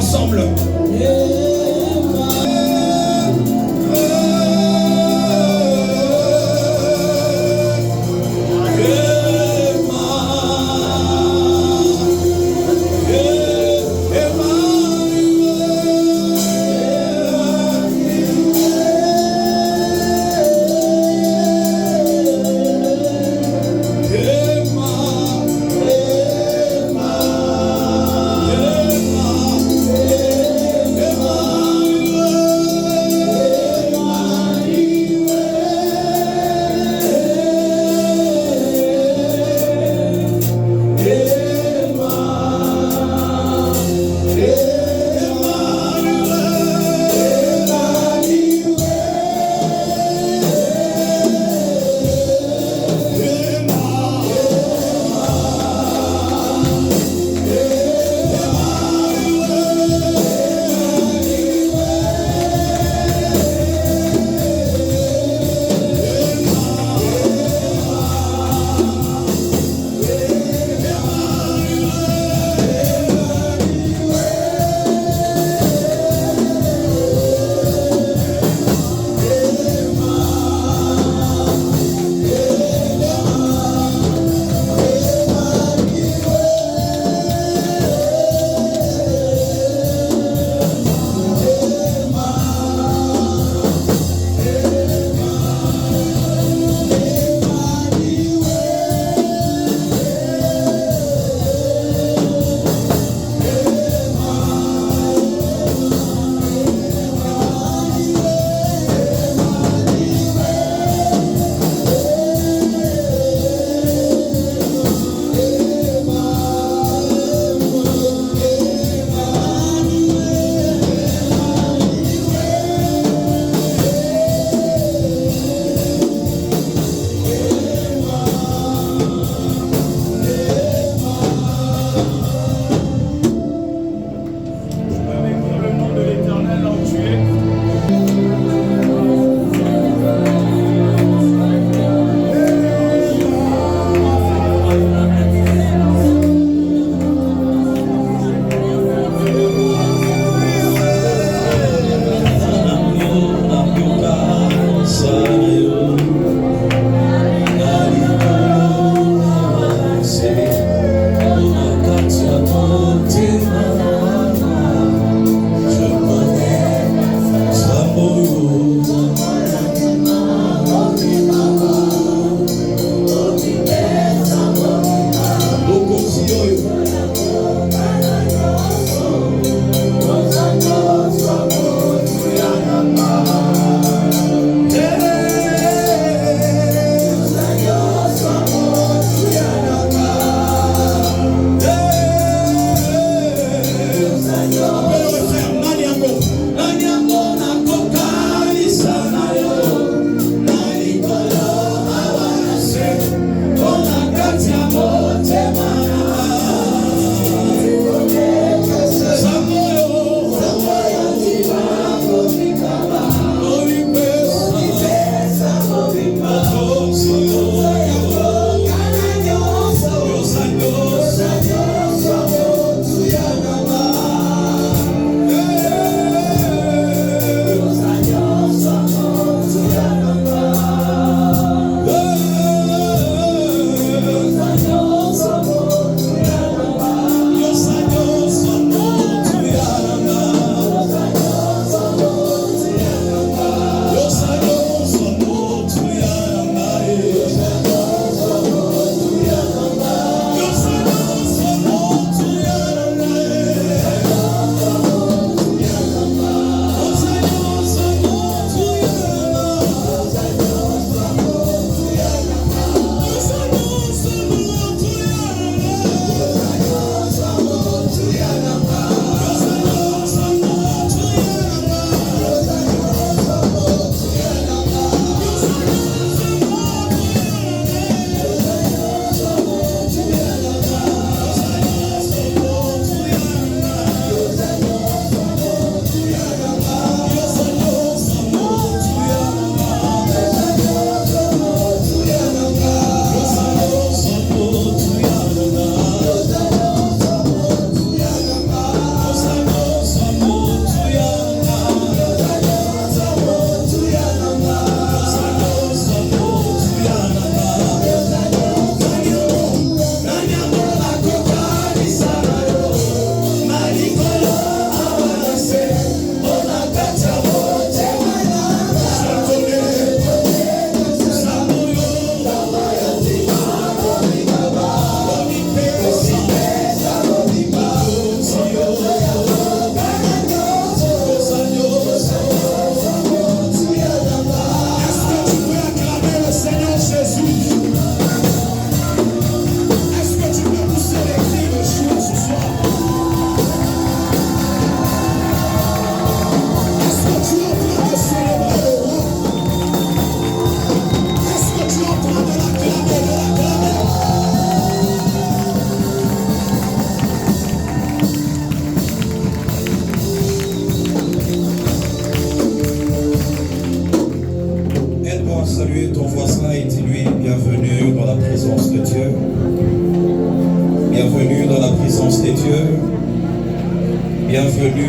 ensemble. Emma,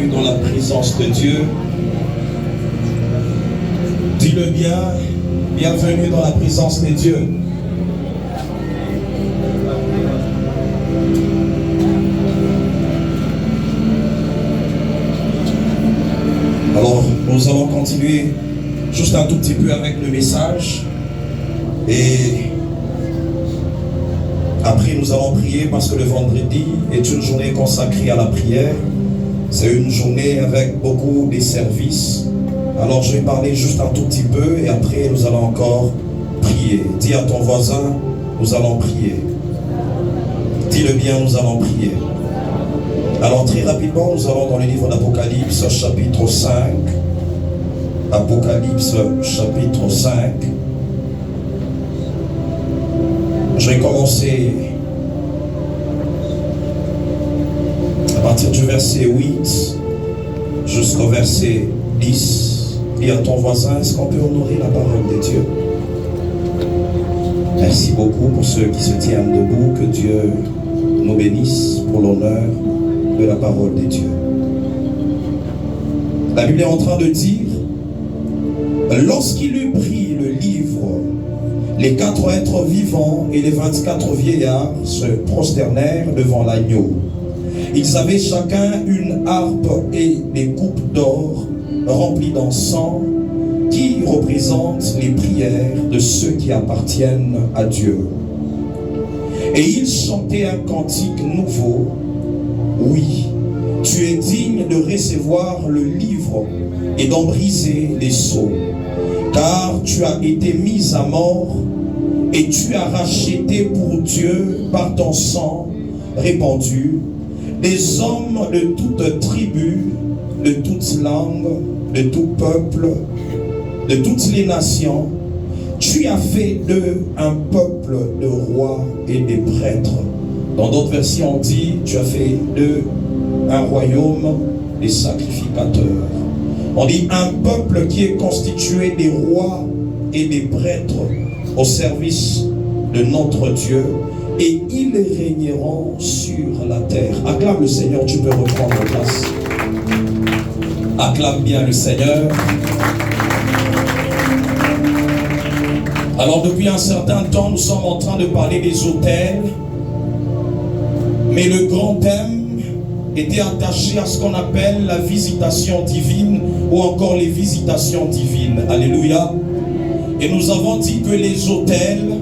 bienvenue dans la présence de Dieu. Dis-le bien, bienvenue dans la présence de Dieu. Alors, nous allons continuer juste un tout petit peu avec le message. Et après, nous allons prier parce que le vendredi est une journée consacrée à la prière. C'est une journée avec beaucoup de services. Alors, je vais parler juste un tout petit peu et après, nous allons encore prier. Dis à ton voisin, nous allons prier. Dis-le bien, nous allons prier. Alors, très rapidement, nous allons dans le livre d'Apocalypse, chapitre 5. Apocalypse, chapitre 5. Je vais commencer à partir du verset 8 jusqu'au verset 10. Dis à ton voisin, est-ce qu'on peut honorer la parole de Dieu? Merci beaucoup pour ceux qui se tiennent debout. Que Dieu nous bénisse pour l'honneur de la parole de Dieu. La Bible est en train de dire, lorsqu'il eut pris le livre, les 4 êtres vivants et les 24 vieillards se prosternèrent devant l'agneau. Ils avaient chacun une harpe et des coupes d'or remplies d'encens qui représentent les prières de ceux qui appartiennent à Dieu. Et ils chantaient un cantique nouveau. Oui, tu es digne de recevoir le livre et d'en briser les sceaux, car tu as été mis à mort et tu as racheté pour Dieu par ton sang répandu des hommes de toute tribu, de toute langue, de tout peuple, de toutes les nations. Tu as fait d'eux un peuple de rois et des prêtres. Dans d'autres versions, on dit, tu as fait d'eux un royaume des sacrificateurs. On dit un peuple qui est constitué des rois et des prêtres au service de notre Dieu, et ils régneront sur la terre. Acclame le Seigneur, tu peux reprendre place. Acclame bien le Seigneur. Alors depuis un certain temps, nous sommes en train de parler des autels, mais le grand thème était attaché à ce qu'on appelle la visitation divine ou encore les visitations divines. Alléluia. Et nous avons dit que les autels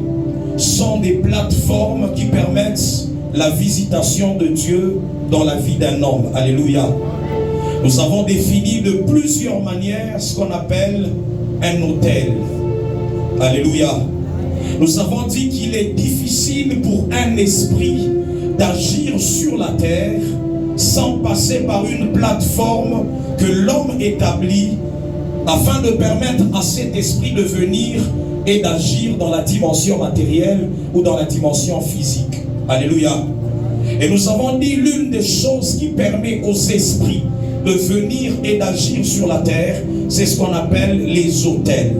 sont des plateformes qui permettent la visitation de Dieu dans la vie d'un homme. Alléluia. Nous avons défini de plusieurs manières ce qu'on appelle un autel. Alléluia. Nous avons dit qu'il est difficile pour un esprit d'agir sur la terre sans passer par une plateforme que l'homme établit afin de permettre à cet esprit de venir et d'agir dans la dimension matérielle ou dans la dimension physique. Alléluia. Et nous avons dit l'une des choses qui permet aux esprits de venir et d'agir sur la terre, c'est ce qu'on appelle les autels.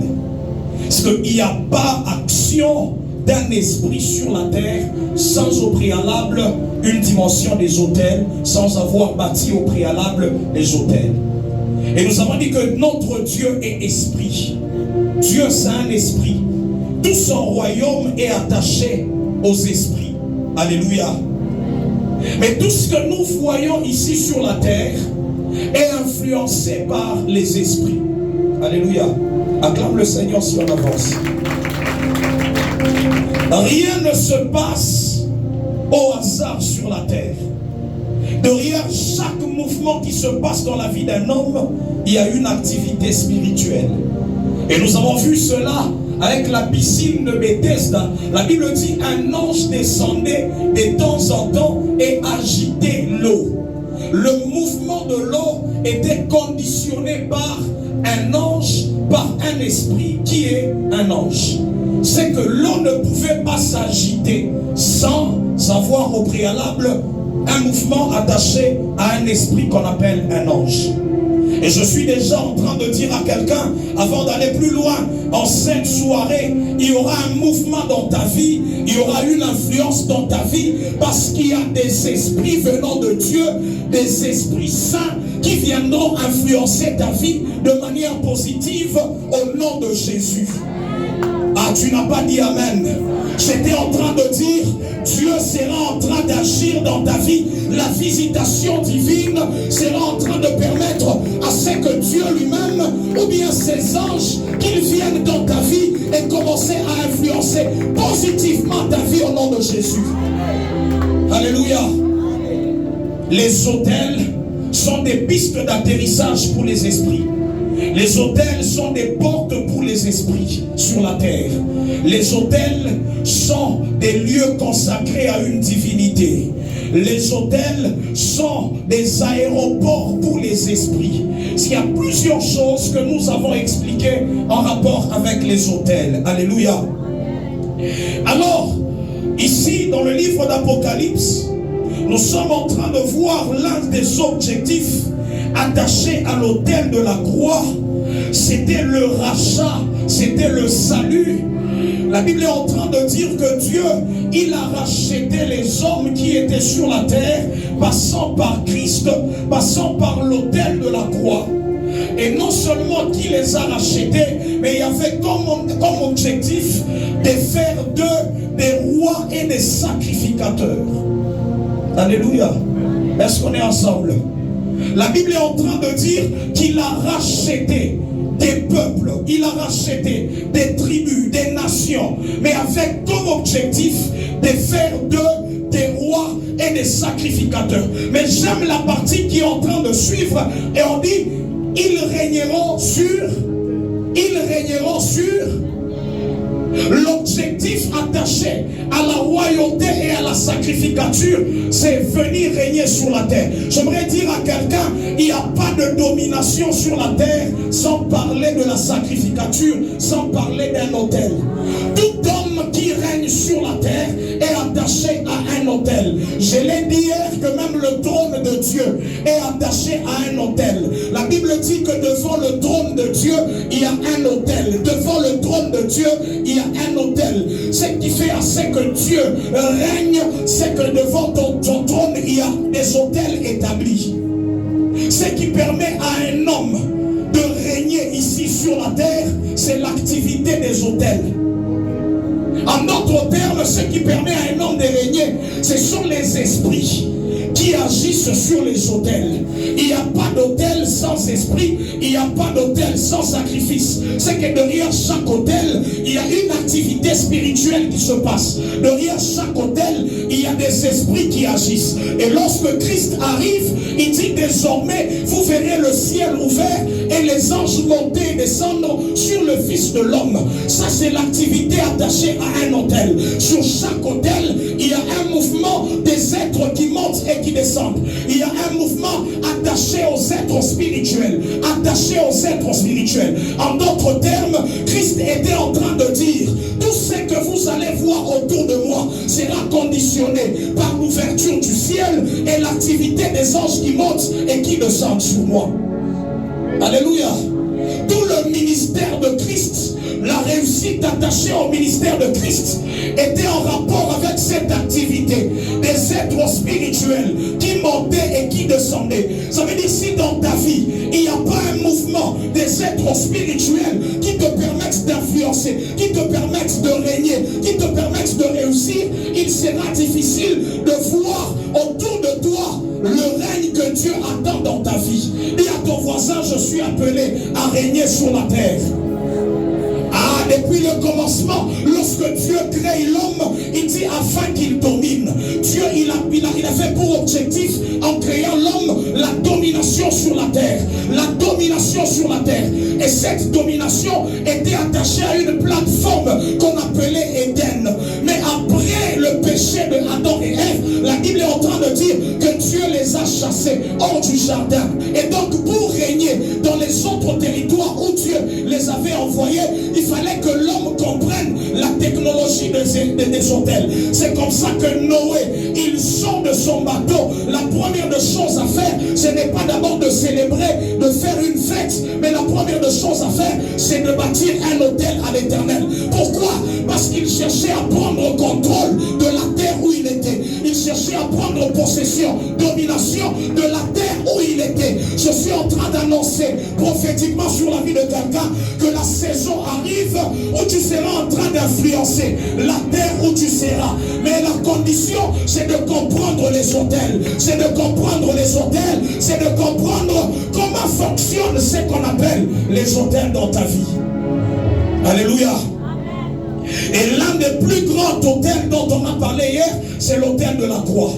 Parce qu'il n'y a pas action d'un esprit sur la terre sans au préalable une dimension des autels, sans avoir bâti au préalable les autels. Et nous avons dit que notre Dieu est esprit. Dieu c'est un esprit. Tout son royaume est attaché aux esprits. Alléluia. Mais tout ce que nous voyons ici sur la terre est influencé par les esprits. Alléluia. Acclame le Seigneur si on avance. Rien ne se passe au hasard sur la terre. Derrière chaque mouvement qui se passe dans la vie d'un homme, il y a une activité spirituelle. Et nous avons vu cela avec la piscine de Bethesda. La Bible dit un ange descendait de temps en temps et agitait l'eau. Le mouvement de l'eau était conditionné par un ange, par un esprit qui est un ange. C'est que l'eau ne pouvait pas s'agiter sans avoir au préalable un mouvement attaché à un esprit qu'on appelle un ange. Et je suis déjà en train de dire à quelqu'un, avant d'aller plus loin, en cette soirée, il y aura un mouvement dans ta vie, il y aura une influence dans ta vie, parce qu'il y a des esprits venant de Dieu, des esprits saints qui viendront influencer ta vie de manière positive au nom de Jésus. Ah, tu n'as pas dit Amen. J'étais en train de dire, Dieu sera en train d'agir dans ta vie. La visitation divine sera en train de permettre à ce que Dieu lui-même, ou bien ses anges, qu'ils viennent dans ta vie et commencer à influencer positivement ta vie au nom de Jésus. Alléluia. Les autels sont des pistes d'atterrissage pour les esprits. Les autels sont des portes pour les esprits sur la terre. Les autels sont des lieux consacrés à une divinité. Les autels sont des aéroports pour les esprits. Il y a plusieurs choses que nous avons expliquées en rapport avec les autels. Alléluia. Alors, ici dans le livre d'Apocalypse, nous sommes en train de voir l'un des objectifs attachés à l'autel de la croix. C'était le rachat, c'était le salut. La Bible est en train de dire que Dieu, il a racheté les hommes qui étaient sur la terre, passant par Christ, passant par l'autel de la croix. Et non seulement qu'il les a rachetés, mais il y avait comme objectif de faire d'eux des rois et des sacrificateurs. Alléluia. Est-ce qu'on est ensemble? La Bible est en train de dire qu'il a racheté des peuples, il a racheté des tribus, des nations, mais avec comme objectif de faire d'eux des rois et des sacrificateurs. Mais j'aime la partie qui est en train de suivre, et on dit, ils régneront sur. L'objectif attaché à la royauté et à la sacrificature, c'est venir régner sur la terre. J'aimerais dire à quelqu'un, il n'y a pas de domination sur la terre sans parler de la sacrificature, sans parler d'un autel. Tout homme qui règne sur la terre est attaché à un autel. Je l'ai dit hier que même le trône de Dieu est attaché à un autel. La Bible dit que devant le trône de Dieu, il y a un autel. Devant le trône de Dieu, il y a un autel. Ce qui fait à ce que Dieu règne, c'est que devant ton trône, il y a des autels établis. Ce qui permet à un homme de régner ici sur la terre, c'est l'activité des autels. En d'autres termes, ce qui permet à un homme de régner, ce sont les esprits qui agissent sur les autels. Il n'y a pas d'autel sans esprit, il n'y a pas d'autel sans sacrifice. C'est que derrière chaque autel, il y a une activité spirituelle qui se passe. Derrière chaque autel, il y a des esprits qui agissent. Et lorsque Christ arrive, il dit désormais, vous verrez le ciel ouvert et les anges monter et descendre sur le Fils de l'homme. Ça, c'est l'activité attachée à un autel. Sur chaque autel, il y a un mouvement des êtres qui montent et qui descendent. Il y a un mouvement attaché aux êtres spirituels. Attaché aux êtres spirituels. En d'autres termes, Christ était en train de dire, tout ce que vous allez voir autour de moi sera conditionné par l'ouverture du ciel et l'activité des anges qui montent et qui descendent sur moi. Alléluia. Tout le ministère de Christ, la réussite attachée au ministère de Christ était en rapport avec cette activité des êtres spirituels qui montaient et qui descendaient. Ça veut dire si dans ta vie, il n'y a pas un mouvement des êtres spirituels qui te permettent d'influencer, qui te permettent de régner, qui te permettent de réussir, il sera difficile de voir autour de toi le règne que Dieu attend dans ta vie. Dis à ton voisin, je suis appelé à régner sur la terre. Ah, depuis le commencement, lorsque Dieu crée l'homme, il dit afin qu'il domine. Dieu, il a fait pour objectif, en créant l'homme, la domination sur la terre. La domination sur la terre. Et cette domination était attachée à une plateforme qu'on appelait Éden. Mais après le péché de Adam et Ève, la Bible est en train de dire que Dieu les a chassés hors du jardin. Et donc pour régner dans les autres territoires où Dieu les avait envoyés, il fallait que l'homme comprenne la technologie des autels. C'est comme ça que Noé, il sort de son bateau. La première des choses à faire, ce n'est pas d'abord de célébrer, de faire une fête, mais la première des choses à faire, c'est de bâtir un autel à l'Éternel. Pourquoi? Parce qu'il cherchait à prendre contrôle de la terre où il était. Il cherchait à prendre possession, domination de la terre où il était. Je suis en train d'annoncer prophétiquement sur la vie de quelqu'un que la saison arrive où tu seras en train d'influencer la terre où tu seras. Mais la condition, c'est de comprendre les autels. C'est de comprendre les autels. C'est de comprendre comment fonctionne ce qu'on appelle les autels dans ta vie. Alléluia. Et l'un des plus grands autels dont on a parlé hier, c'est l'autel de la croix.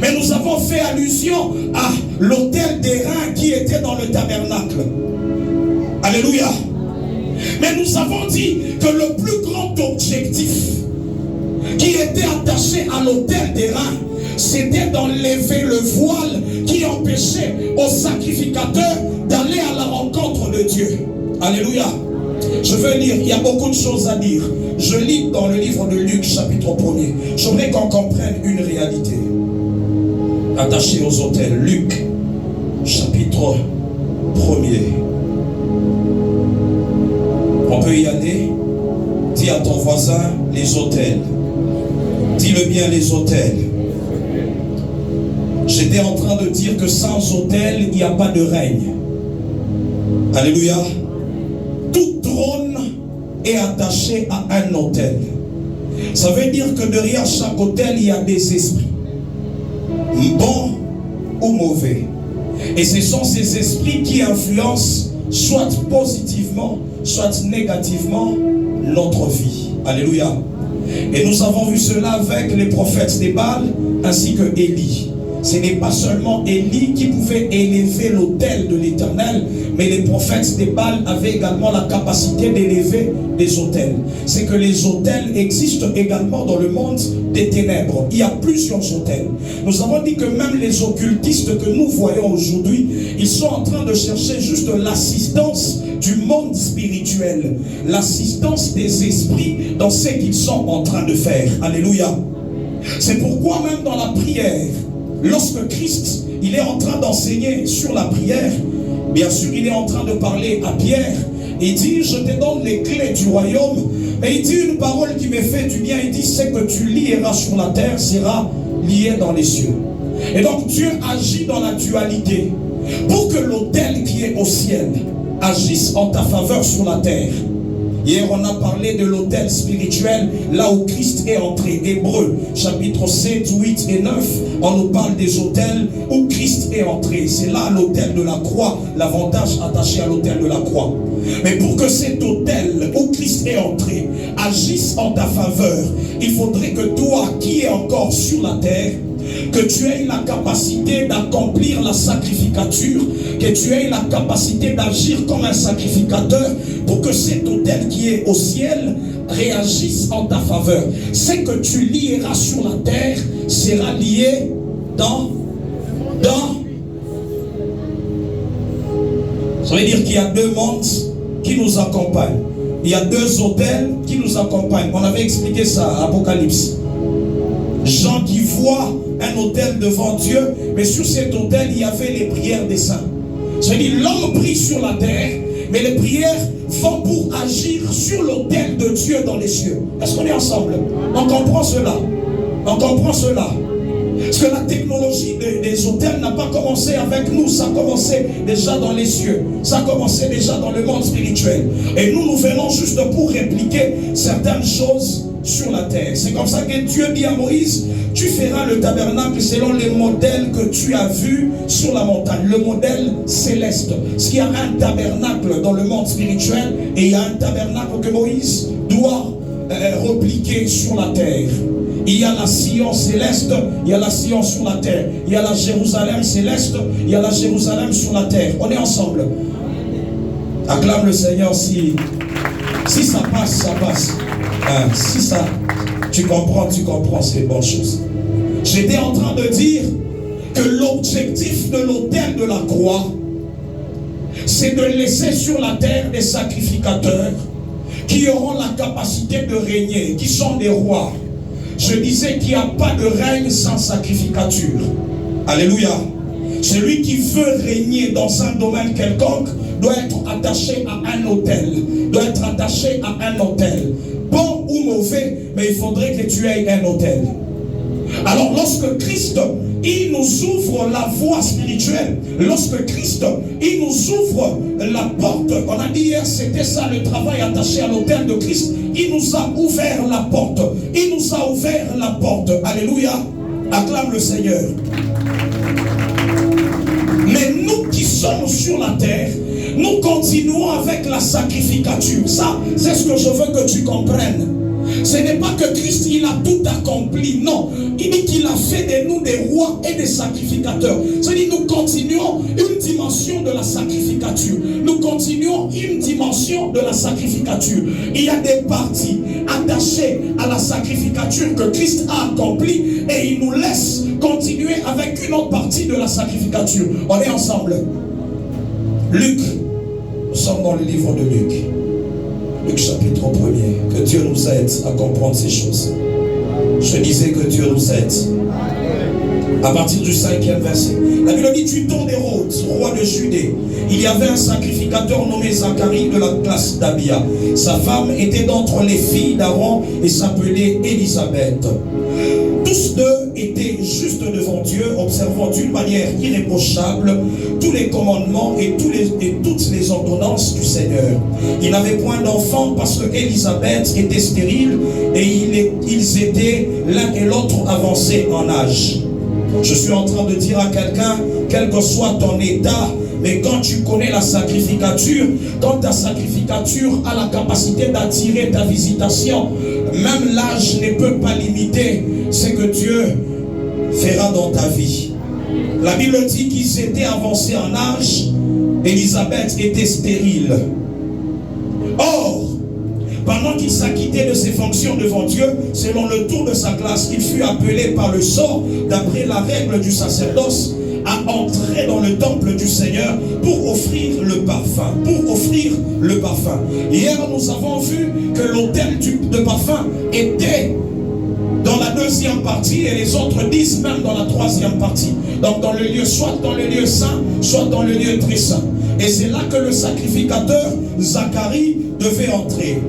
Mais nous avons fait allusion à l'autel d'airain qui était dans le tabernacle. Alléluia. Mais nous avons dit que le plus grand objectif qui était attaché à l'autel d'airain, c'était d'enlever le voile qui empêchait aux sacrificateurs d'aller à la rencontre de Dieu. Alléluia. Je veux lire, il y a beaucoup de choses à dire. Je lis dans le livre de Luc, chapitre 1er. J'aimerais qu'on comprenne une réalité attachée aux autels. Luc, chapitre 1er. On peut y aller. Dis à ton voisin, les autels. Dis-le bien, les autels. J'étais en train de dire que sans autel, il n'y a pas de règne. Alléluia. Tout trône est attaché à un autel. Ça veut dire que derrière chaque autel, il y a des esprits, bons ou mauvais. Et ce sont ces esprits qui influencent soit positivement, soit négativement notre vie. Alléluia. Et nous avons vu cela avec les prophètes des Baals ainsi que Élie. Ce n'est pas seulement Élie qui pouvait élever l'autel de l'Éternel, mais les prophètes des Baals avaient également la capacité d'élever des autels. C'est que les autels existent également dans le monde des ténèbres. Il y a plusieurs autels. Nous avons dit que même les occultistes que nous voyons aujourd'hui, ils sont en train de chercher juste l'assistance du monde spirituel, l'assistance des esprits dans ce qu'ils sont en train de faire. Alléluia. C'est pourquoi même dans la prière, lorsque Christ, il est en train d'enseigner sur la prière, bien sûr, il est en train de parler à Pierre. Il dit, je te donne les clés du royaume. Et il dit une parole qui me fait du bien. Il dit, ce que tu lieras sur la terre sera lié dans les cieux. Et donc Dieu agit dans la dualité pour que l'autel qui est au ciel agisse en ta faveur sur la terre. Hier, on a parlé de l'autel spirituel, là où Christ est entré. Hébreux, chapitre 7, 8 et 9, on nous parle des autels où Christ est entré. C'est là l'autel de la croix, l'avantage attaché à l'autel de la croix. Mais pour que cet autel où Christ est entré agisse en ta faveur, il faudrait que toi qui es encore sur la terre, que tu aies la capacité d'accomplir la sacrificature, que tu aies la capacité d'agir comme un sacrificateur pour que cet autel qui est au ciel réagisse en ta faveur. Ce que tu lieras sur la terre sera lié dans. Ça veut dire qu'il y a deux mondes qui nous accompagnent. Il y a deux autels qui nous accompagnent. On avait expliqué ça à Apocalypse. Jean qui voit un autel devant Dieu, mais sur cet autel, il y avait les prières des saints. C'est-à-dire, l'homme prie sur la terre, mais les prières vont pour agir sur l'autel de Dieu dans les cieux. Est-ce qu'on est ensemble? On comprend cela. On comprend cela. Parce que la technologie des autels n'a pas commencé avec nous, ça a commencé déjà dans les cieux. Ça a commencé déjà dans le monde spirituel. Et nous venons juste pour répliquer certaines choses sur la terre. C'est comme ça que Dieu dit à Moïse, tu feras le tabernacle selon les modèles que tu as vus sur la montagne, le modèle céleste. Parce qu'il y a un tabernacle dans le monde spirituel et il y a un tabernacle que Moïse doit repliquer sur la terre. Il y a la Sion céleste, il y a la Sion sur la terre. Il y a la Jérusalem céleste, il y a la Jérusalem sur la terre. On est ensemble. Acclame le Seigneur si ça passe, ça passe. Si ça, tu comprends, c'est une bonne chose. J'étais en train de dire que l'objectif de l'autel de la croix, c'est de laisser sur la terre des sacrificateurs qui auront la capacité de régner, qui sont des rois. Je disais qu'il n'y a pas de règne sans sacrificature. Alléluia. Celui qui veut régner dans un domaine quelconque doit être attaché à un autel. Doit être attaché à un autel. Bon ou mauvais, mais il faudrait que tu aies un autel. Alors lorsque Christ, il nous ouvre la voie spirituelle, lorsque Christ, il nous ouvre la porte, on a dit hier, c'était ça le travail attaché à l'autel de Christ, il nous a ouvert la porte, il nous a ouvert la porte, alléluia, acclame le Seigneur. Mais nous qui sommes sur la terre, nous continuons avec la sacrificature. Ça, c'est ce que je veux que tu comprennes. Ce n'est pas que Christ, il a tout accompli. Non, il dit qu'il a fait de nous des rois et des sacrificateurs. C'est-à-dire nous continuons une dimension de la sacrificature. Nous continuons une dimension de la sacrificature. Il y a des parties attachées à la sacrificature que Christ a accompli et il nous laisse continuer avec une autre partie de la sacrificature. On est ensemble. Luc, nous sommes dans le livre de Luc. Luc chapitre 1er. Que Dieu nous aide à comprendre ces choses. Je disais que Dieu nous aide. À partir du 5e verset. La Bible dit, du temps d'Hérode, roi de Judée, il y avait un sacrificateur nommé Zacharie de la classe d'Abia. Sa femme était d'entre les filles d'Aaron et s'appelait Élisabeth. Tous deux étaient justes devant Dieu, observant d'une manière irréprochable tous les commandements et toutes les ordonnances du Seigneur. Ils n'avaient point d'enfants parce que Élisabeth était stérile et ils étaient l'un et l'autre avancés en âge. Je suis en train de dire à quelqu'un, quel que soit ton état, mais quand tu connais la sacrificature, quand ta sacrificature a la capacité d'attirer ta visitation, même l'âge ne peut pas limiter ce que Dieu fera dans ta vie. La Bible dit qu'ils étaient avancés en âge, Élisabeth était stérile. Or, pendant qu'il s'acquittait de ses fonctions devant Dieu, selon le tour de sa classe, il fut appelé par le sort, d'après la règle du sacerdoce, à entrer dans le temple du Seigneur pour offrir le parfum. Hier, nous avons vu que l'autel de parfum était dans la deuxième partie et les autres disent même dans la troisième partie. Donc dans le lieu, soit dans le lieu saint, soit dans le lieu très saint. Et c'est là que le sacrificateur Zacharie devait entrer.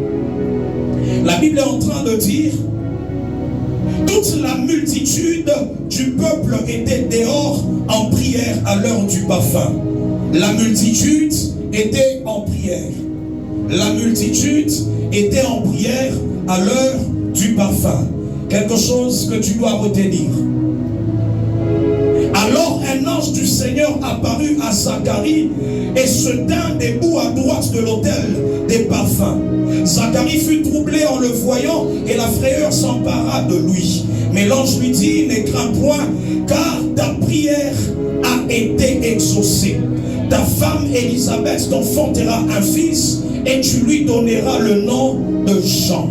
La Bible est en train de dire, toute la multitude du peuple était dehors en prière à l'heure du parfum. La multitude était en prière. La multitude était en prière à l'heure du parfum. Quelque chose que tu dois retenir. Alors un ange du Seigneur apparut à Zacharie et se tint debout à droite de l'autel des parfums. Zacharie fut troublé en le voyant et la frayeur s'empara de lui. Mais l'ange lui dit, ne crains point, car ta prière a été exaucée. Ta femme Élisabeth t'enfantera un fils et tu lui donneras le nom de Jean.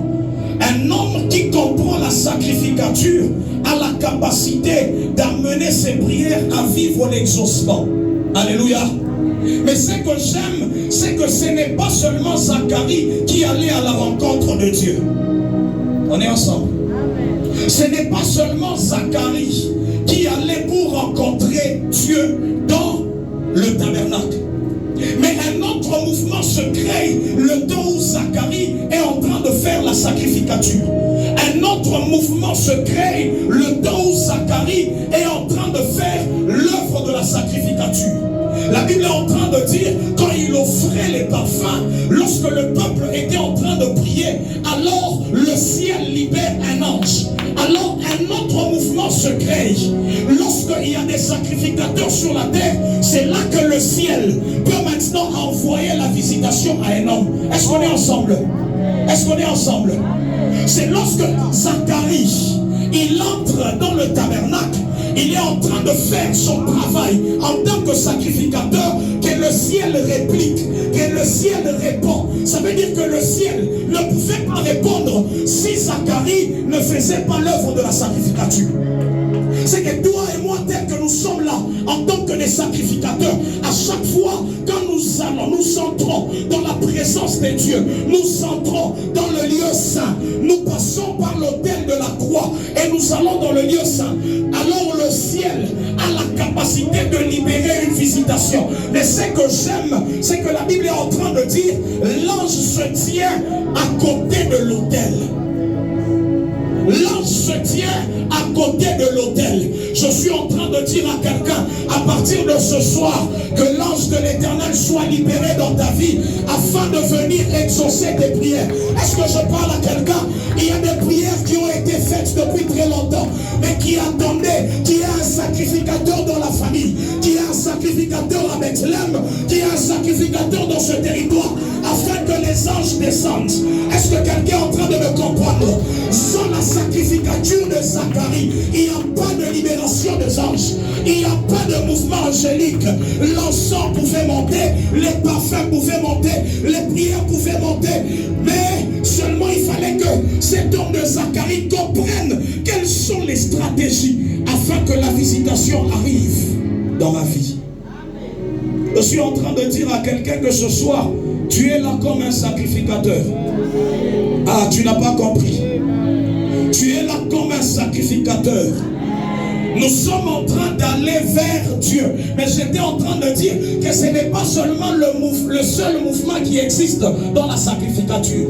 Un homme qui comprend la sacrificature a la capacité d'amener ses prières à vivre l'exaucement. Alléluia. Mais ce que j'aime, c'est que ce n'est pas seulement Zacharie qui allait à la rencontre de Dieu. On est ensemble. Ce n'est pas seulement Zacharie qui allait pour rencontrer Dieu dans le tabernacle. Mais un autre mouvement se crée le temps où Zacharie est en train de faire la sacrificature. Un autre mouvement se crée le temps où Zacharie est en train de faire l'œuvre de la sacrificature. La Bible est en train de dire, quand il offrait les parfums, lorsque le peuple était en train de prier, alors le ciel libère un ange. Alors un autre mouvement se crée. Lorsqu'il y a des sacrificateurs sur la terre, c'est là que le ciel peut maintenant envoyer la visitation à un homme. Est-ce qu'on est ensemble? Est-ce qu'on est ensemble? C'est lorsque Zacharie, il entre dans le tabernacle, il est en train de faire son travail en tant que sacrificateur, que le ciel réplique, que le ciel répond. Ça veut dire que le ciel ne pouvait pas répondre si Zacharie ne faisait pas l'œuvre de la sacrificature. C'est que toi et moi, tel que nous sommes là, en tant que des sacrificateurs, à chaque fois, quand nous allons, nous entrons dans la présence de Dieu, nous entrons dans le lieu saint, nous passons par l'autel de la croix et nous allons dans le lieu saint. Alors le ciel a la capacité de libérer une visitation. Mais ce que j'aime, c'est que la Bible est en train de dire, l'ange se tient à côté de l'autel. L'ange se tient à côté de l'autel. Je suis en train de dire à quelqu'un, à partir de ce soir, que l'ange de l'Éternel soit libéré dans ta vie afin de venir exaucer tes prières. Est-ce que je parle à quelqu'un? Il y a des prières qui ont été faites depuis très longtemps, mais qui attendaient qu'il y ait un sacrificateur dans la famille, qu'il y ait un sacrificateur à Bethléem, qu'il y ait un sacrificateur dans ce territoire, afin que les anges descendent. Est-ce que quelqu'un est en train de me comprendre? Sans la sacrificature de Zacharie, il n'y a pas de libération des anges. Il n'y a pas de mouvement angélique. L'encens pouvait monter, les parfums pouvaient monter, les prières pouvaient monter. Mais seulement il fallait que cet homme de Zacharie comprenne quelles sont les stratégies afin que la visitation arrive dans ma vie. Je suis en train de dire à quelqu'un que ce soir, tu es là comme un sacrificateur. Ah, tu n'as pas compris. Tu es là comme un sacrificateur. Nous sommes en train d'aller vers Dieu. Mais j'étais en train de dire que ce n'est pas seulement le seul mouvement qui existe dans la sacrificature.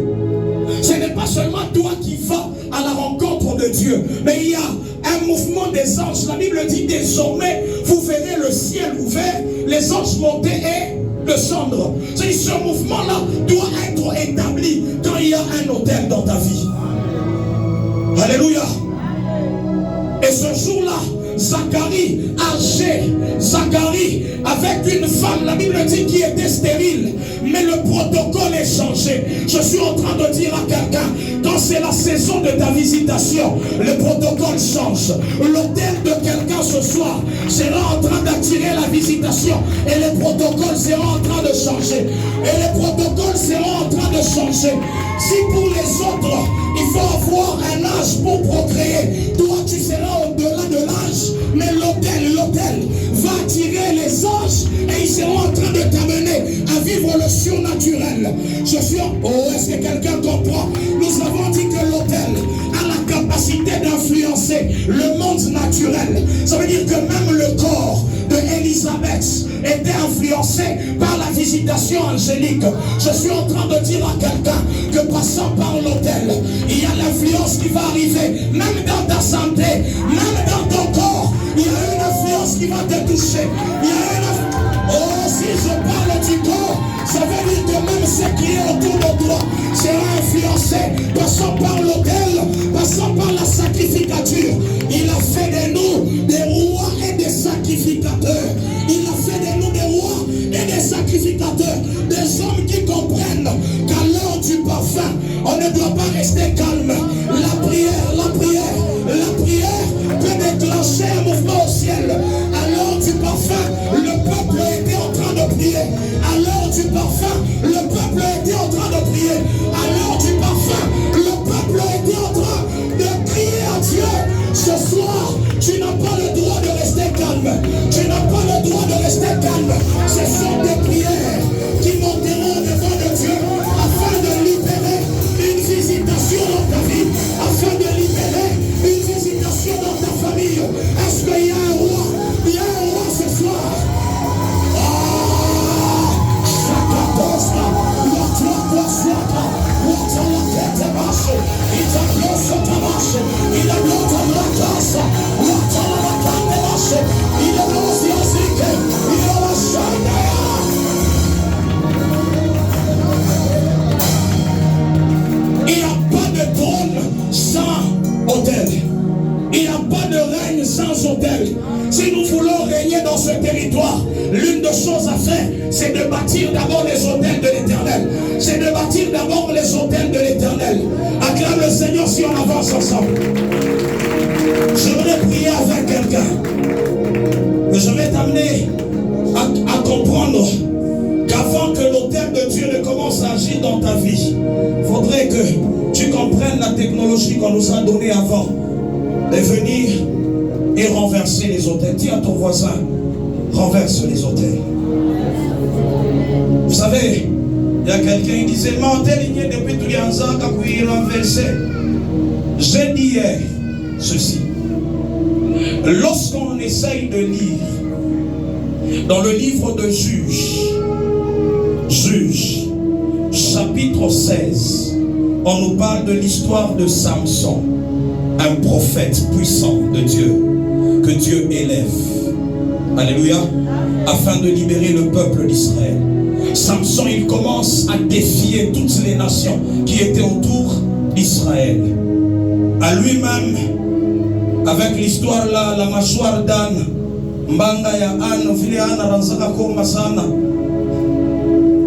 Ce n'est pas seulement toi qui vas à la rencontre de Dieu, mais il y a un mouvement des anges. La Bible dit désormais, vous verrez le ciel ouvert, les anges monter et descendre. Ce mouvement-là doit être établi quand il y a un autel dans ta vie. Alléluia. Et ce jour-là, Zacharie, âgé, Zacharie avec une femme, la Bible dit qui était stérile, mais le protocole est changé. Je suis en train de dire à quelqu'un, quand c'est la saison de ta visitation, le protocole change. L'autel de quelqu'un ce soir sera en train d'attirer la visitation et les protocoles seront en train de changer. Et les protocoles seront en train de changer. Si pour les autres, il faut avoir un âge pour procréer, toi tu seras au-delà de l'âge, mais l'autel va attirer les anges et ils seront en train de t'amener à vivre le surnaturel. Est-ce que quelqu'un comprend? Nous avons dit que l'autel a la capacité d'influencer le monde naturel. Ça veut dire que même le corps d'Élisabeth était influencé par la visitation angélique. Je suis en train de dire à quelqu'un que passant par l'autel, il y a l'influence qui va arriver, même dans ta santé, même dans ton corps. Il y a une influence qui va te toucher. Oh, si je parle du corps, ça veut dire que même ce qui est autour de toi sera influencé. Passant par l'autel, passant par la sacrificature. Il a fait de nous des rois et des sacrificateurs. Il a fait de nous des rois et des sacrificateurs. Des hommes qui comprennent qu'à l'heure du parfum, on ne doit pas rester calme. La prière peut déclencher un mouvement au ciel. À l'heure du parfum, le peuple était en train de prier. À l'heure du parfum, le peuple était en train de prier. À l'heure du parfum, le peuple était en train de crier à Dieu. Ce soir, tu n'as pas le droit de rester calme. Tu n'as pas le droit de rester calme. Ce sont des prières qui monteront devant de Dieu afin de libérer une visitation dans ta vie, afin de libérer une visitation dans ta famille. Est-ce qu'il y a un roi? Il y a un roi ce soir. Il n'y a pas de trône sans autel. Il n'y a pas de règne sans autel. Si nous voulons régner dans ce territoire, l'une des choses à faire, c'est de bâtir d'abord les autels de l'Éternel. C'est de bâtir d'abord les autels de l'Éternel. Acclame le Seigneur si on avance ensemble. Je voudrais prier avec quelqu'un. Je vais t'amener à comprendre qu'avant que l'autel de Dieu ne commence à agir dans ta vie, il faudrait que tu comprennes la technologie qu'on nous a donnée avant de venir et renverser les autels. Dis à ton voisin, renverse les autels. Vous savez, il y a quelqu'un qui disait, mais on ligné depuis tous les ans quand il renversé. J'ai dit hier ceci. Lorsqu'on essaye de lire dans le livre de Juges, chapitre 16, on nous parle de l'histoire de Samson. un prophète puissant de Dieu, que Dieu élève. Alléluia. Afin de libérer le peuple d'Israël. Samson, il commence à défier toutes les nations qui étaient autour d'Israël. À lui-même, avec l'histoire là, la mâchoire d'âne, Mbanga ya âne, vile âne ranzaka koma sana.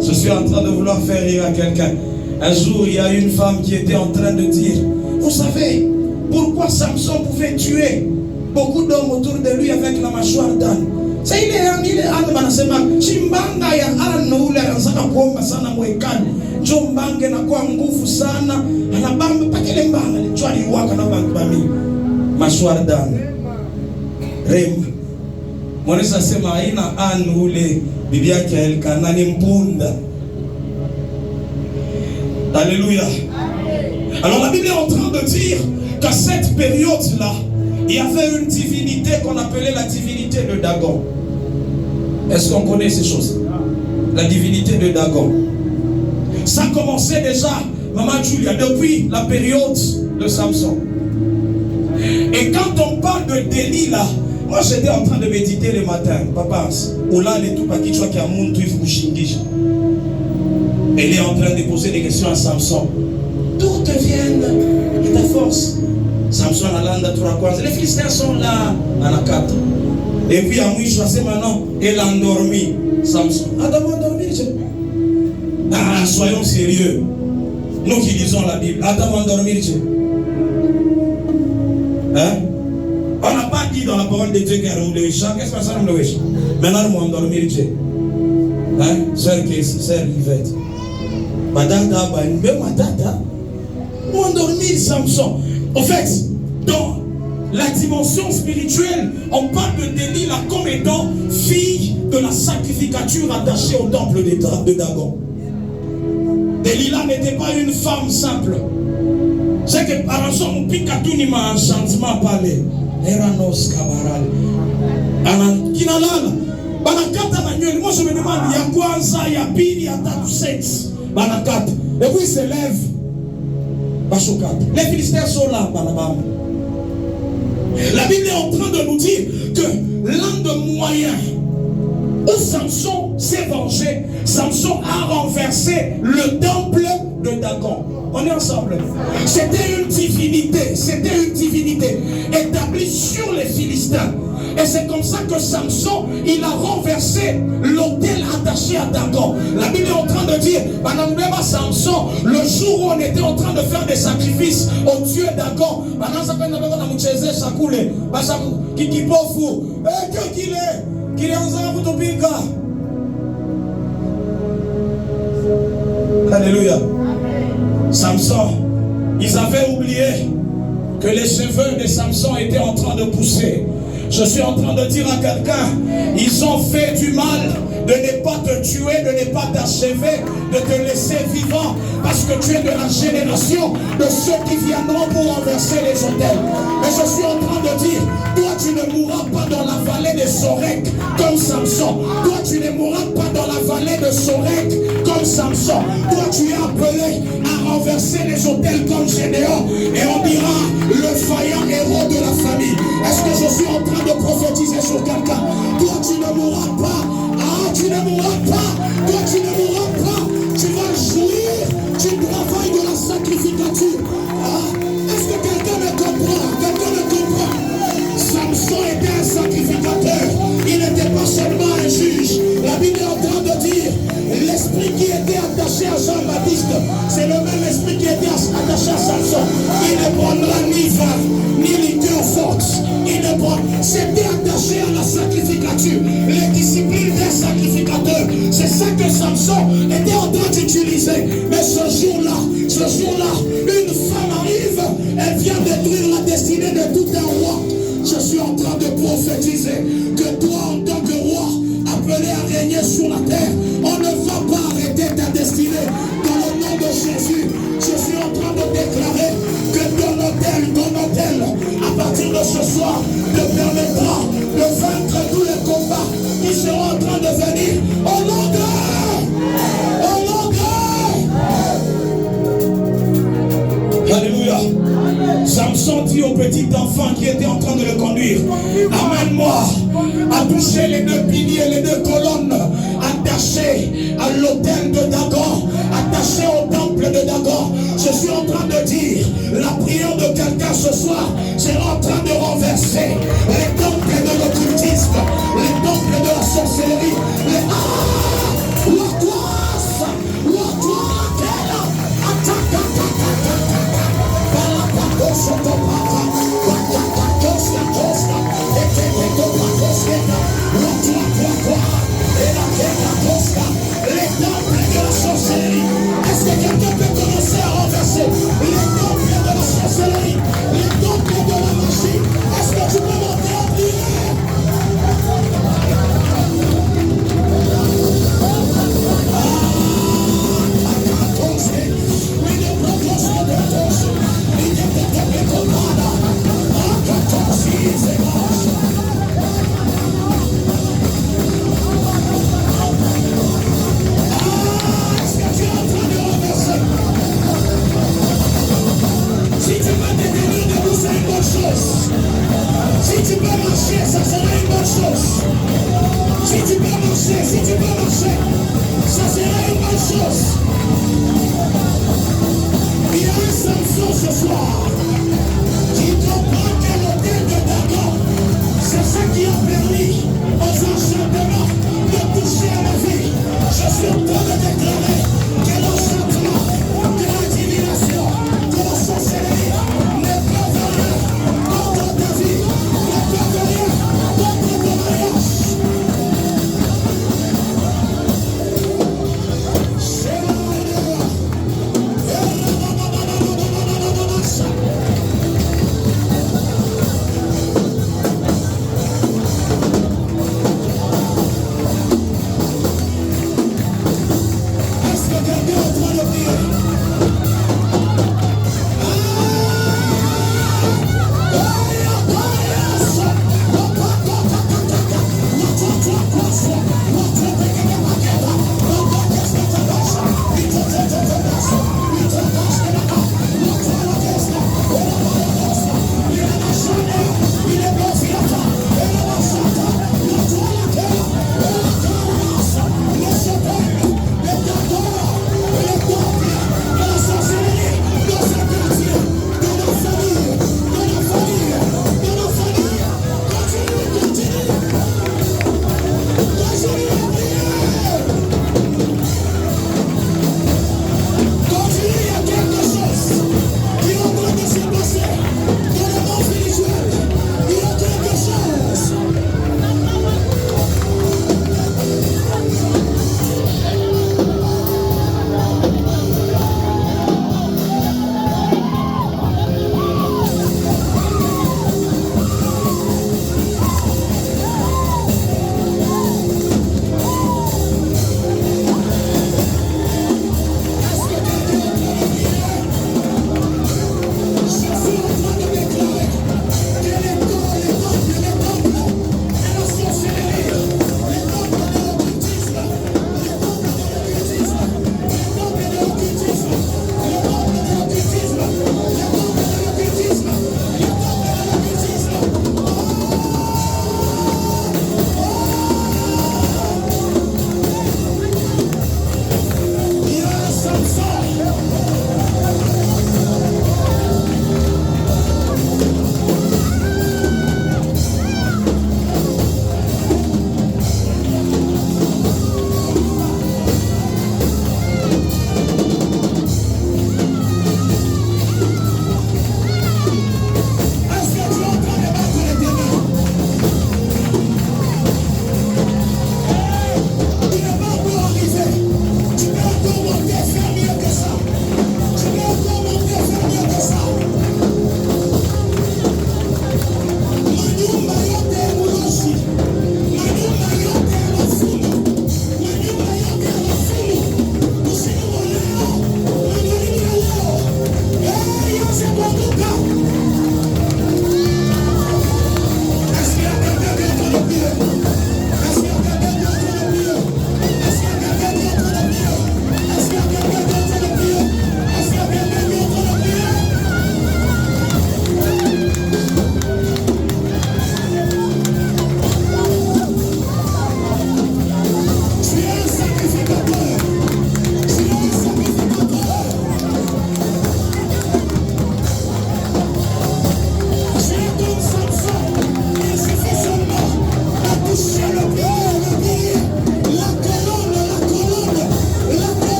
Je suis en train de vouloir faire rire à quelqu'un. Un jour, il y a une femme qui était en train de dire, vous savez, pourquoi Samson pouvait tuer beaucoup d'hommes autour de lui avec la mâchoire d'âne? C'est il est âne, manasema, chimbanga ya âne ule ranzaka koma sana mwekani. Jombange na kwa nguvu sana, anabamba pakele mbanga, ni chwali waka na bami. Mâchoire d'âne. Rema. Mwanesa sema haina âne ule bibi yake Elkana ni mpunda. Alléluia. Alors la Bible est en train de dire qu'à cette période-là, il y avait une divinité qu'on appelait la divinité de Dagon. Est-ce qu'on connaît ces choses? La divinité de Dagon. Ça commençait déjà, Maman Julia, depuis la période de Samson. Et quand on parle de délit là, moi j'étais en train de méditer le matin, papa, elle est en train de poser des questions à Samson. D'où te viennent ta force? Samson alanda turakwanza. Les Philistins sont là, Anakata. Et puis à Mouiche, c'est maintenant, elle a endormi Samson. Adam a endormi. Ah, soyons sérieux. Nous qui lisons la Bible, Adam a endormi. Hein? On n'a pas dit dans la parole de Dieu qu'il y a un de Wécha. Qu'est-ce que ça nous le Wécha? Maintenant, nous allons dormir. Hein? Sœur Kessie, sœur Yvette. Madada, Madada. Nous allons dormir, Samson. En fait, dans la dimension spirituelle, on parle de Delilah comme étant fille de la sacrificature attachée au temple de Dagon. Delilah n'était pas une femme simple. C'est que par exemple, on pique à tout ni ma enchantement parler. Eranos Kabaral. Anan Kinalala. Banakata Manuel. Moi je me demande, il y a quoi ça, il y a pile, il y a tatu sexe. Banakata. Et puis il se lève. Bachokat. Les Philistins sont là, Banabam. La Bible est en train de nous dire que l'un des moyens où Samson s'est vengé, Samson a renversé le temple de Dagon. On est ensemble. C'était une divinité établie sur les Philistins. Et c'est comme ça que Samson, il a renversé l'autel attaché à Dagon. La Bible est en train de dire, Samson, le jour où on était en train de faire des sacrifices au dieu Dagon, Alléluia. Samson, ils avaient oublié que les cheveux de Samson étaient en train de pousser. Je suis en train de dire à quelqu'un, ils ont fait du mal de ne pas te tuer, de ne pas t'achever, de te laisser vivant, parce que tu es de la génération de ceux qui viendront pour renverser les autels. Mais je suis en train de dire, toi tu ne mourras pas dans la vallée de Sorek comme Samson. Toi tu ne mourras pas dans la vallée de Sorek comme Samson. Toi tu es appelé à renverser les autels comme Gédéon. Et on dira, le vaillant héros de la famille. Est-ce que je suis en train de prophétiser sur quelqu'un? Toi tu ne mourras pas. Ah, tu ne mourras pas. Toi tu ne mourras pas. Tu vas jouir du travail de la sacrificature. Ah, est-ce que quelqu'un me comprend? Quelqu'un me comprend? Samson était un sacrificateur. Il n'était pas seulement un juge. La Bible est en train de dire, l'esprit qui était attaché à Jean-Baptiste, c'est le même esprit qui était attaché à Samson. Il ne prendra ni vin, ni liqueur forte. C'était attaché à la sacrificature. Les disciplines des sacrificateurs. C'est ça que Samson était en train d'utiliser. Mais ce jour-là, une femme arrive, elle vient détruire la destinée de tout un roi. Je suis en train de prophétiser que toi, en tant que roi, appelé à régner sur la terre, on ne va pas arrêter ta destinée. Dans le nom de Jésus, je suis en train de déclarer que ton hôtel, à partir de ce soir, te permettra de vaincre tous les combats qui seront en train de venir au nom de... Alléluia. Samson dit au petit enfant qui était en train de le conduire, amène-moi à toucher les deux piliers, les deux colonnes attachées à l'autel de Dagon, attachées au temple de Dagon. Je suis en train de dire, la prière de quelqu'un ce soir, c'est en train de renverser les temples de l'occultisme, les temples de la sorcellerie, les les temples de la sorcellerie. Est-ce que quelqu'un peut commencer à renverser les temples de la sorcellerie, les temples de la magie? Est-ce que tu peux monter en prière? Si tu peux marcher, ça sera une bonne chose. Si tu peux marcher, ça sera une bonne chose. Il y a un Samson ce soir qui comprend que l'autel de Dagon, c'est ça qui a permis aux enchantements de toucher à la vie. Je suis en train de déclarer que l'enchantement, que la divination, que la sorcellerie ne peuvent rien contre ta vie, ne peuvent rien contre ton mariage.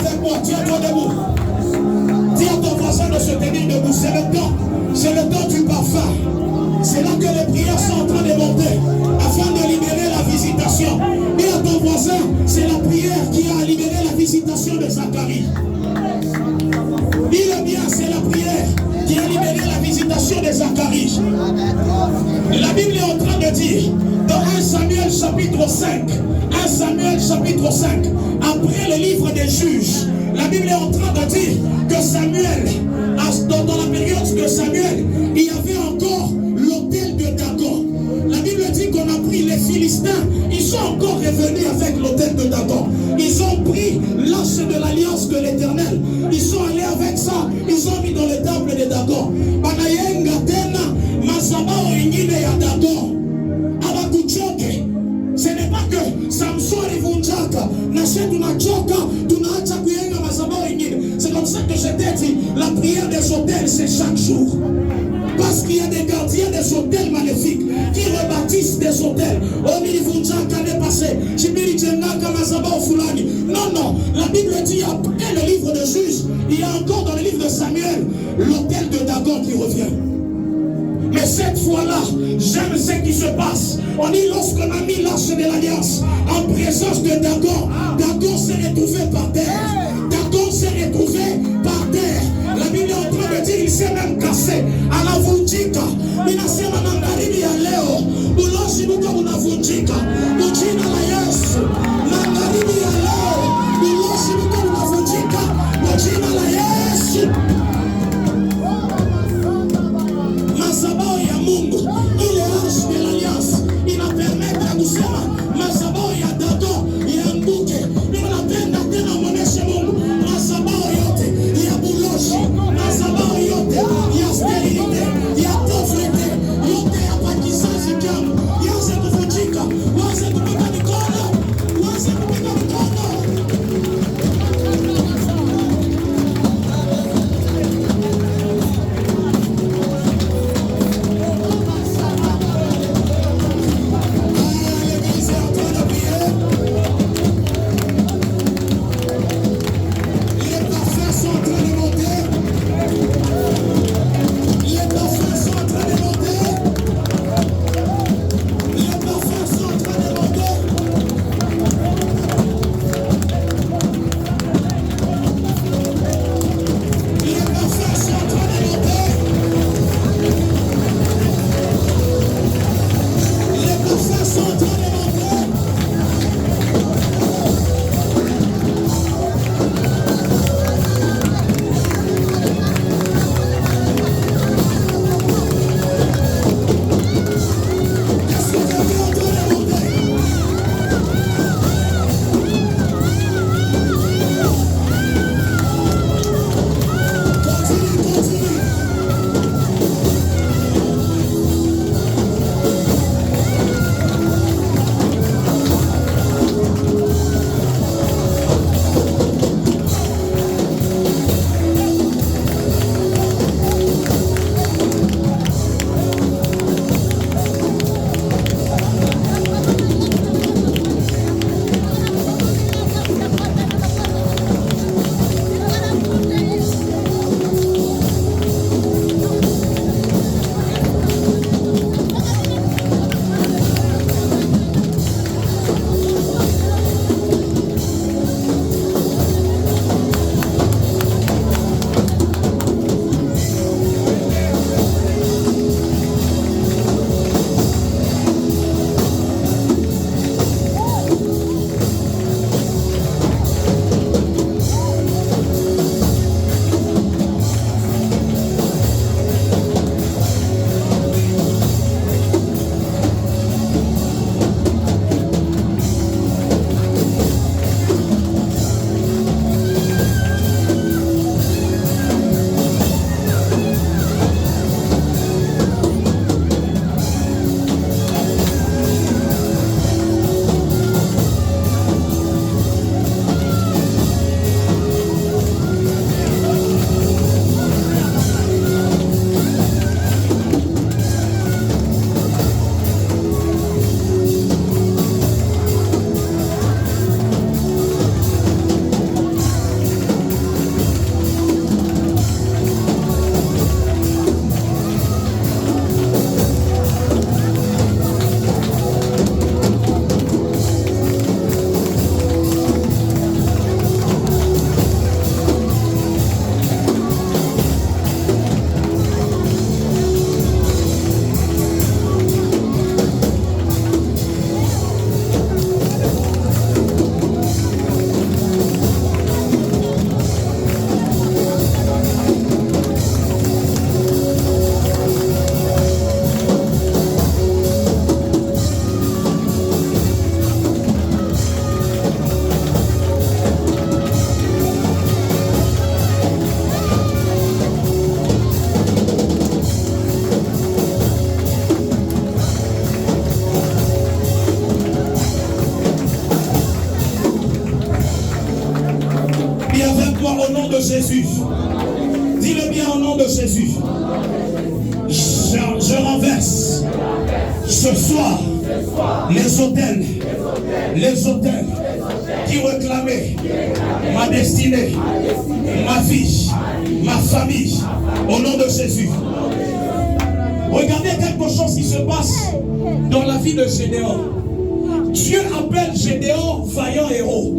avec moi, tiens-toi debout. Dis à ton voisin de se tenir debout. C'est le temps du parfum. C'est là que les prières sont en train de monter afin de libérer la visitation. Dis à ton voisin, c'est la prière qui a libéré la visitation de Zacharie. Dis-le bien, c'est la prière qui a libéré la visitation de Zacharie. La Bible est en train de dire, dans 1 Samuel chapitre 5, 1 Samuel chapitre 5, après le livre des juges, la Bible est en train de dire que Samuel, dans la période de Samuel, il y avait encore l'autel de Dagon. La Bible dit qu'on a pris les Philistins, ils sont encore revenus avec l'autel de Dagon. Ils ont pris l'arche de l'alliance de l'Éternel. Ils sont allés avec ça, ils ont mis dans le temple de Dagon. Banayenga tena, masabao ingine ya Dagon. Abakuchoke. Ce n'est pas que Samson rivunjaka, nashe tunachoka, tunaacha kuyenga masabao ingine. C'est comme ça que je t'ai dit, la prière des hôtels c'est chaque jour. Parce qu'il y a des gardiens des hôtels maléfiques qui rebâtissent des hôtels. Non, non. La Bible dit après le livre de Juges, il y a encore dans le livre de Samuel l'hôtel de Dagon qui revient. Mais cette fois-là, j'aime ce qui se passe. On dit lorsqu'on a mis l'arche de l'alliance en présence de Dagon, Dagon s'est retrouvé par terre. Dagon s'est retrouvé par terre. La Bible est en train de dire il s'est même cassé. Anavunjika. Minasema magharibi ya leo. Uloshi buka unavunjika. Mujina la Yesu. Magharibi ya leo. Uloshi buka unavunjika. Mujina la Yesu. Mazabao ya Mungu. Ile arche de l'alliance. Inapermeta kusema mazabao ya Dagon yaanguke. Ninapenda tena mwoneshe Mungu. Mazabao yote ya buloshi. Mazabao yote ya sterilite. Ya pauvreté. Yote hapa kizazi changu. Yaanze kuvunjika. de Jésus. Dis-le bien au nom de Jésus. Je renverse ce soir les autels qui réclamaient ma destinée, ma vie, ma famille, au nom de Jésus. Regardez quelque chose qui se passe dans la vie de Gédéon. Dieu appelle Gédéon vaillant héros.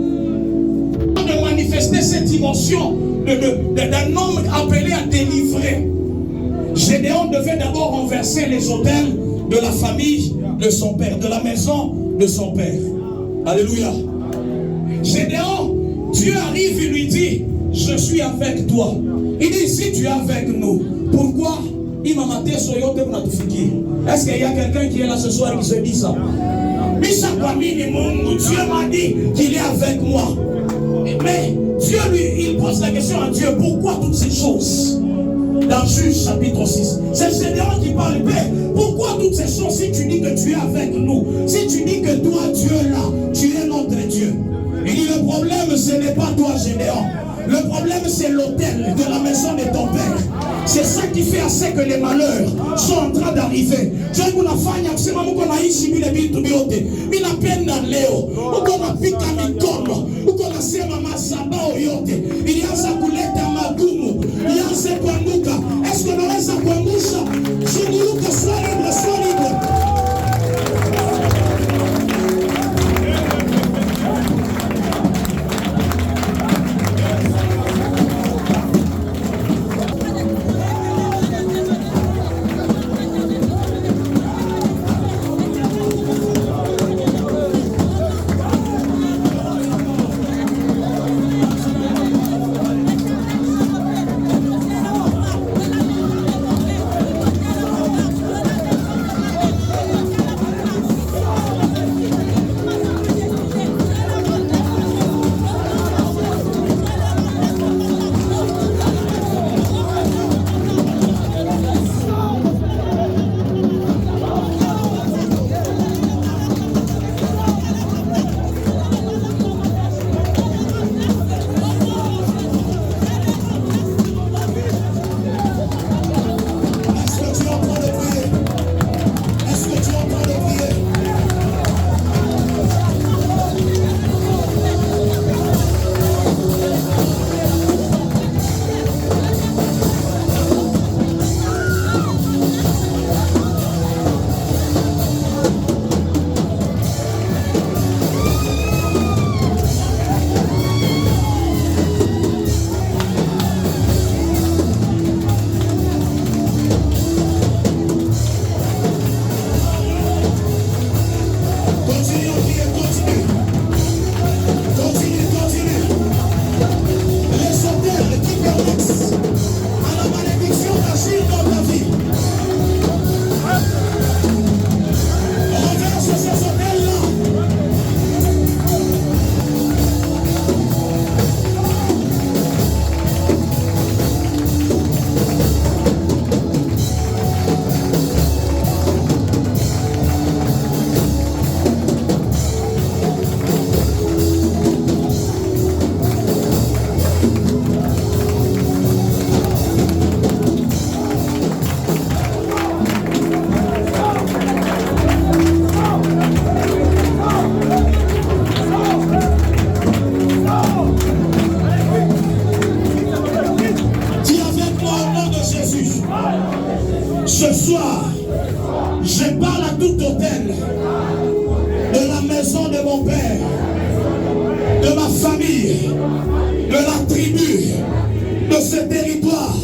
De manifester cette dimension d'un homme appelé à délivrer, Gédéon devait d'abord renverser les autels de la famille de son père, de la maison de son père. Alléluia. Gédéon, Dieu arrive et lui dit, je suis avec toi. Il dit, si tu es avec nous, pourquoi il m'a maté sur yote pour notre figure? Est-ce qu'il y a quelqu'un qui est là ce soir et qui se dit ça? Dieu m'a dit qu'il est avec moi. Mais Dieu, lui, il pose la question à Dieu, pourquoi toutes ces choses? Dans Juge chapitre 6, c'est Gédéon qui parle. Père, pourquoi toutes ces choses si tu dis que tu es avec nous? Si tu dis que toi, Dieu est là, tu es notre Dieu. Il dit, le problème, ce n'est pas toi, Gédéon. Le problème, c'est l'autel de la maison de ton père. C'est ça qui fait assez que les malheurs sont en train d'arriver. Dieu kunafanya kusema Mungu naishi vile vitu vyote. Mimi napenda leo. Uko napika mikono. Uko nasema masabao yote. Ilianza kuleta magumu. Ilianza kuanguka. Est-ce que unaweza kuangusha? Zunguluka swali swali. Ce soir, je parle à tout hôtel de la maison de mon père, de ma famille, de la tribu, de ce territoire,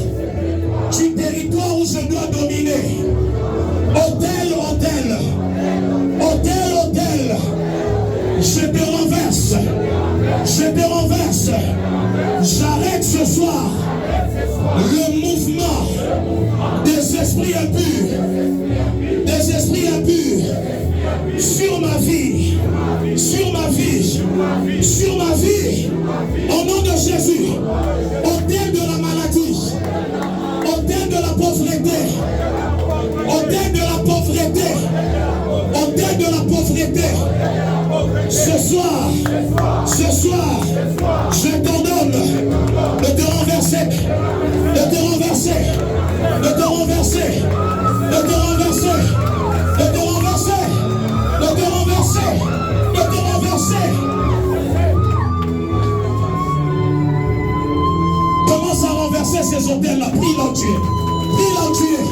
du territoire où je dois dominer. Hôtel, hôtel, hôtel, hôtel, je te renverse, je te renverse. J'arrête ce soir le mouvement des esprits impurs, sur ma vie, sur ma vie, sur ma vie, au nom de Jésus. Hôtel de la maladie, hôtel de la pauvreté, hôtel de la pauvreté, hôtel de la pauvreté. Ce soir, je t'ordonne de te renverser. renverser, de te renverser, de te renverser, de te renverser, de te renverser, de te renverser, de te renverser. Commence à renverser ces hôtels-là, prie l'en tuer, prie l'en tuer.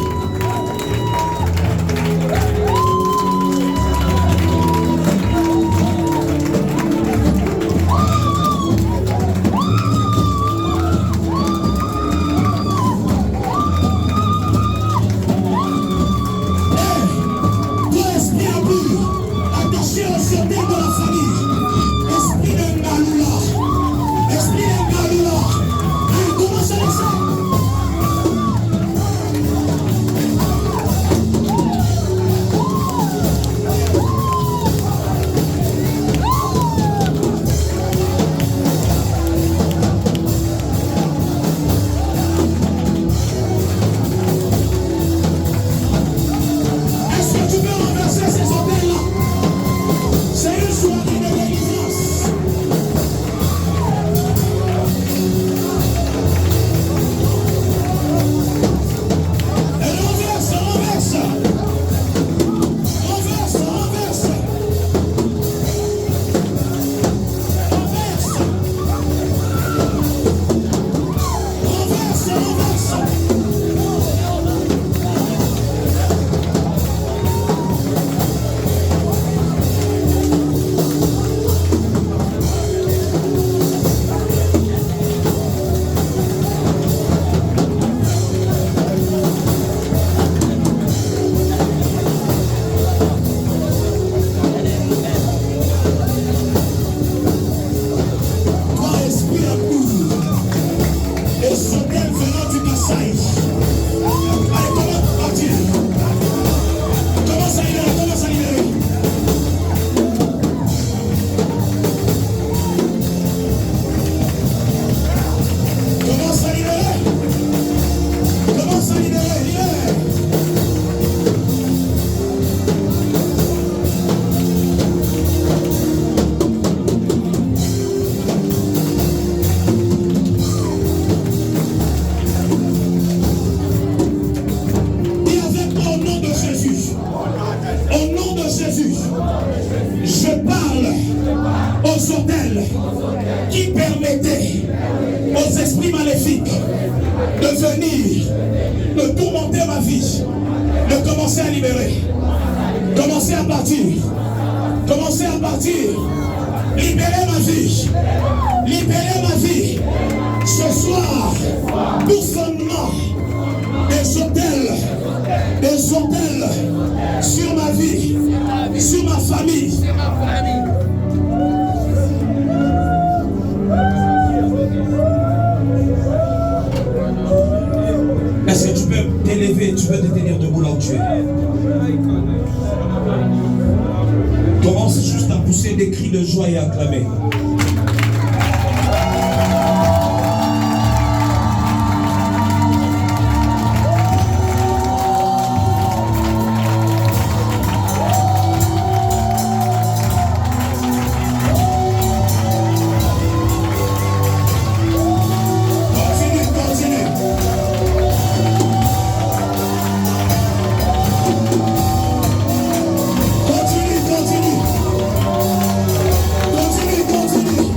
Qui permettait aux esprits maléfiques de venir, de tourmenter ma vie, de commencer à libérer, commencer à partir, commencer à partir, libérer ma vie, libérer ma vie. Ce soir, tout sonnement des hôtels sur ma vie, sur ma famille. Est-ce que tu peux t'élever, tu peux te tenir debout là où tu es? Commence juste à pousser des cris de joie et à acclamer. Continue.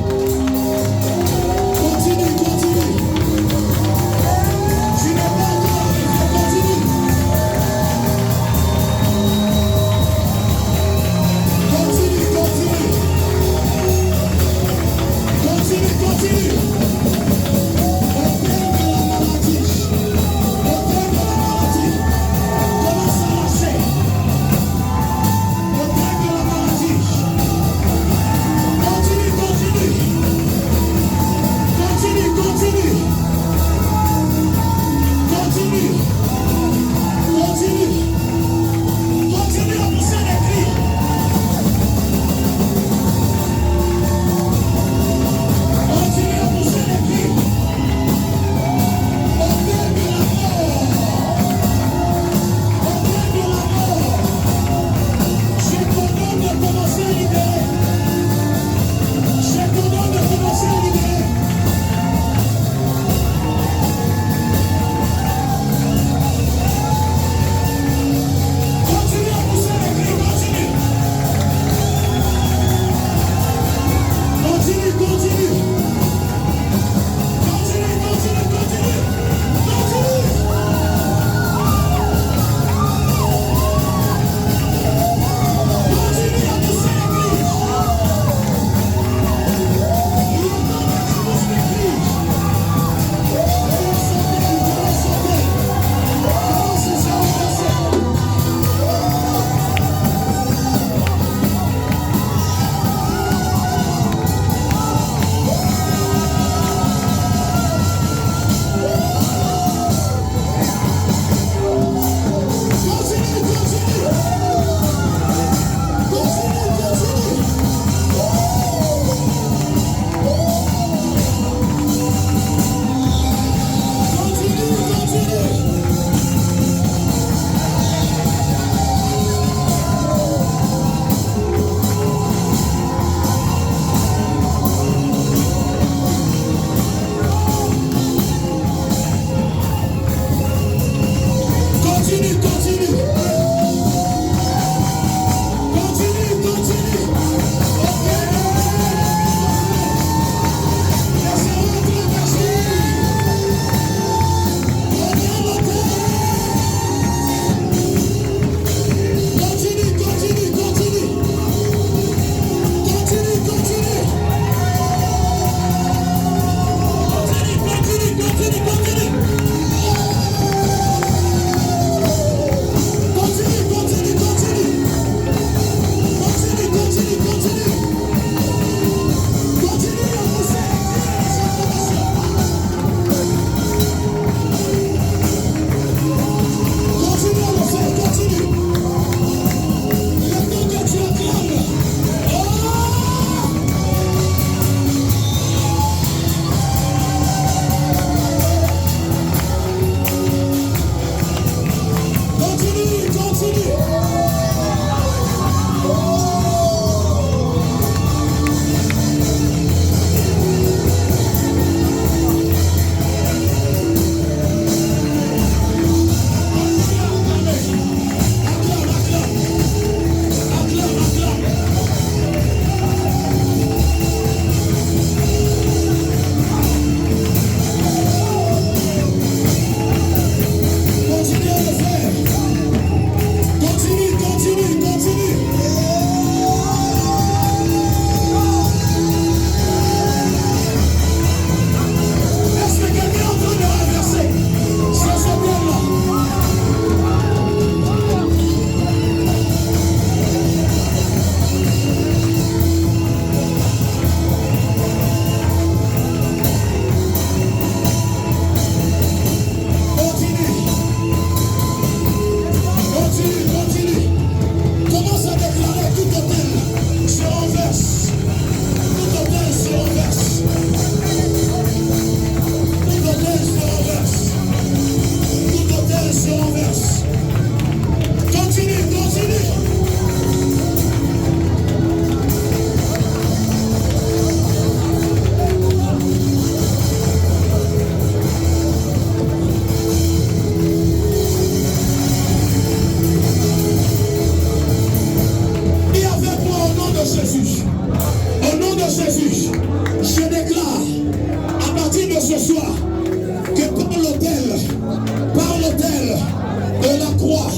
crois.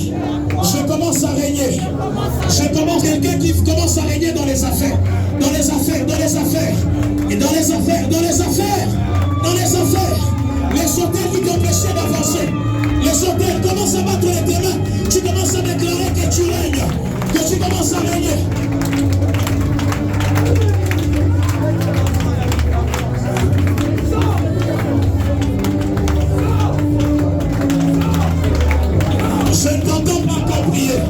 Je commence à régner. Je commence, quelqu'un qui commence à régner dans les affaires. Dans les affaires, dans les affaires. Et dans les affaires, dans les affaires. Dans les affaires. Les hôtels qui t'empêchaient d'avancer. Les hôtels, commencent à battre les mains. Tu commences à déclarer que tu règnes. Que tu commences à régner. Je ne t'entends pas encore prier.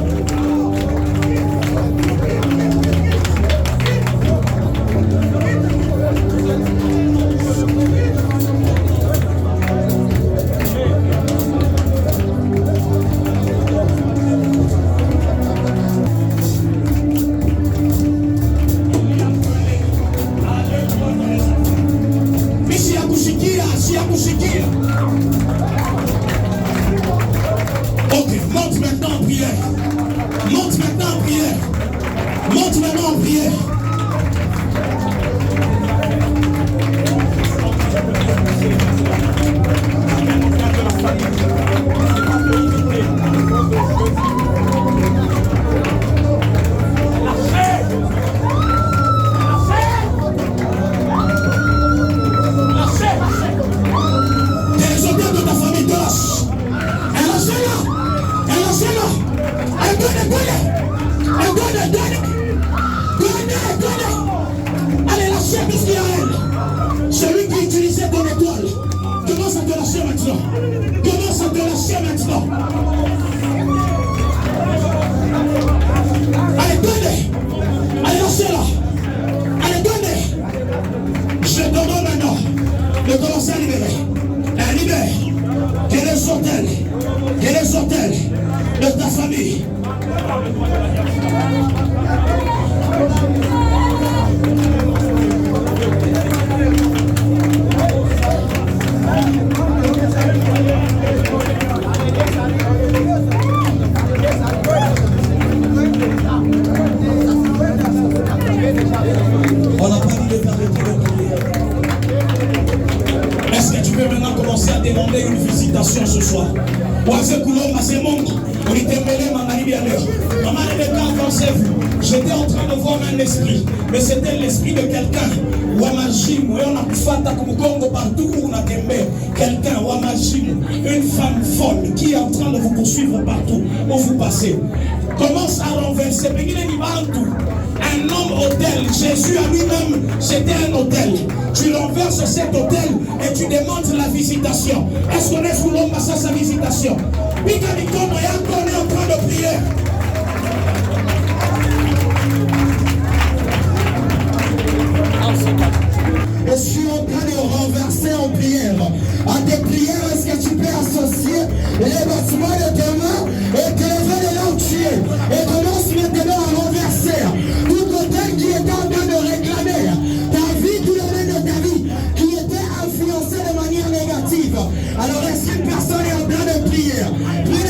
Ok, monte maintenant en prière. Monte maintenant en prière. Monte maintenant en prière. Les hôtels de ta famille te lâchent. Elle lâche là. Allez, lâchez tout ce qu'il y a à elle. Celui qui utilisait ton étoile, commence à te lâcher maintenant. Commence à te lâcher maintenant. Allez, donnez. Allez, lâchez-la. Allez, donnez. Je te demande maintenant de commencer à libérer. Libère. Que les hôtels de ta famille. On n'a pas dit de t'arrêter de prier. Est-ce que tu peux maintenant commencer à demander une visitation ce soir? J'étais en train de voir un esprit, mais c'était l'esprit de quelqu'un. Quelqu'un, une femme folle qui est en train de vous poursuivre partout où vous passez. Commence à renverser. Un homme hôtel, Jésus à lui-même, c'était un hôtel. Tu renverses cet hôtel et tu demandes la visitation. Est-ce qu'on est sous l'homme à sa visitation? On est en train de prier. Je suis en train de renverser en prière. À tes prières, est-ce que tu peux associer les battements de tes mains et te lever de là où tu es? Et commence maintenant à renverser tout hôtel qui était en train de réclamer ta vie, tout le domaine de ta vie, qui était influencé de manière négative. Alors est-ce qu'une personne est en train de prier? Prie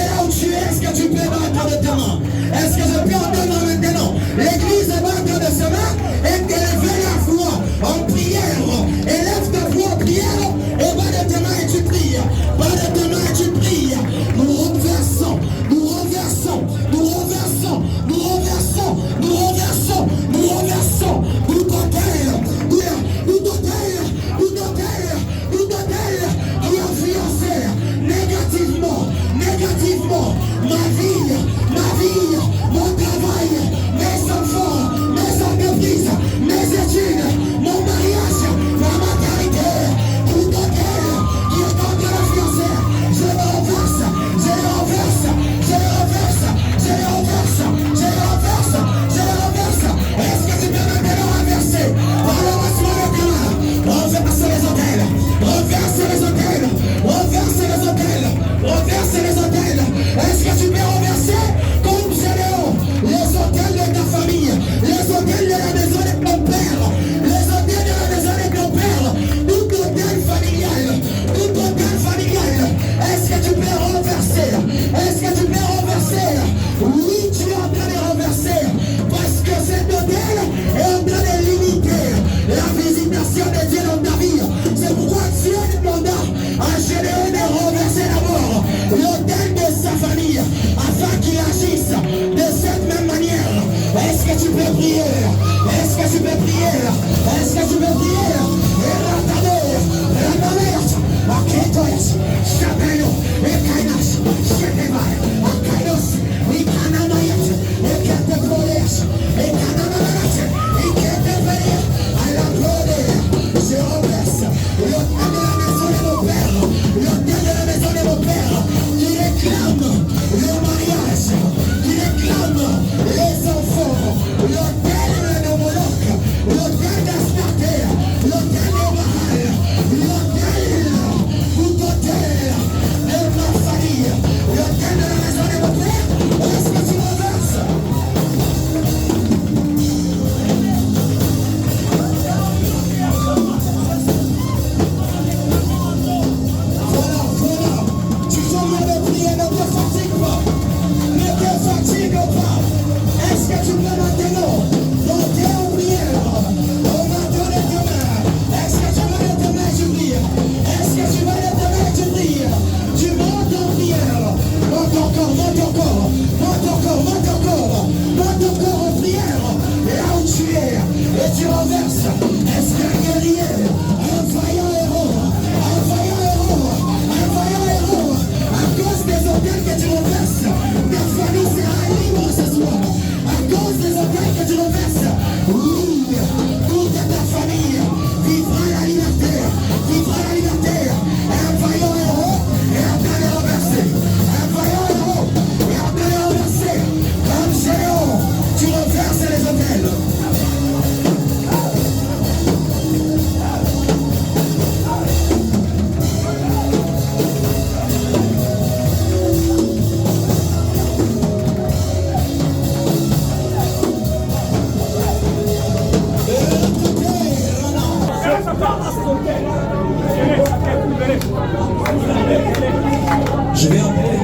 Je vais appeler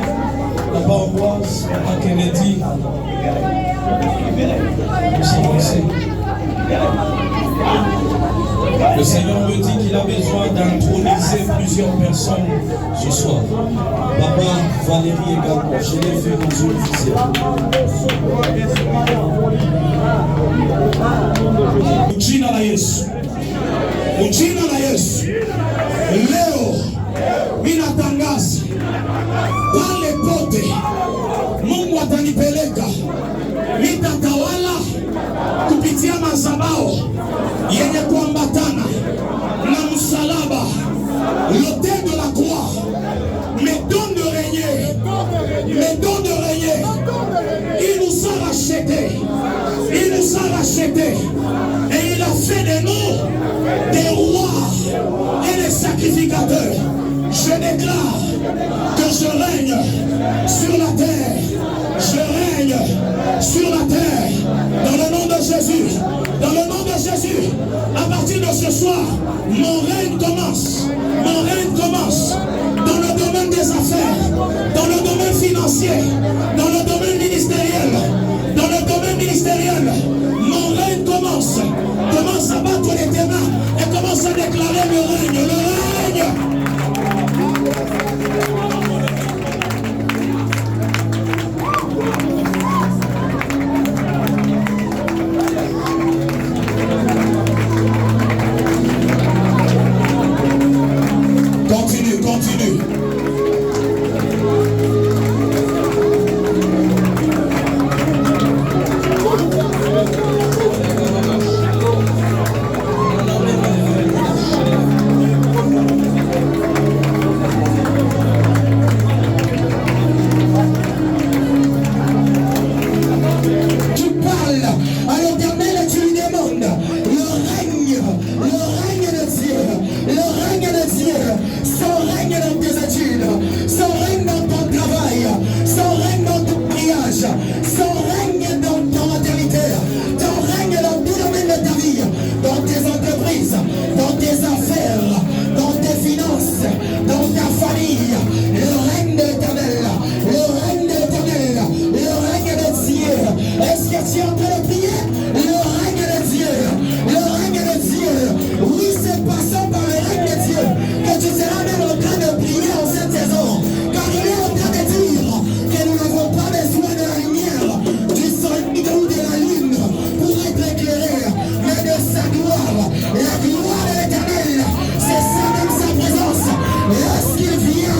la paroisse à Kennedy. Le Seigneur me dit qu'il a besoin d'introniser plusieurs personnes ce soir. Papa, Valérie également, je l'ai vu dans une visite. Jina la Yesu. Jina la Yesu. Leo minatangaza pale pote Mungu atanipeleka, nitatawala kupitia mazabao yenye kuambatana na msalaba. L'autel de la croix me donne de régner, me donne de régner. Il nous a rachetés, il nous a rachetés et il a fait de nous des rois et des sacrificateurs. Je déclare que je règne sur la terre. Je règne sur la terre. Dans le nom de Jésus. Dans le nom de Jésus. À partir de ce soir, mon règne commence. Mon règne commence. Dans le domaine des affaires. Dans le domaine financier. Dans le domaine ministériel. Dans le domaine ministériel. Mon règne commence. Commence à battre les témoins. Et commence à déclarer le règne. Le règne. Continue, continue. Lorsqu'il vient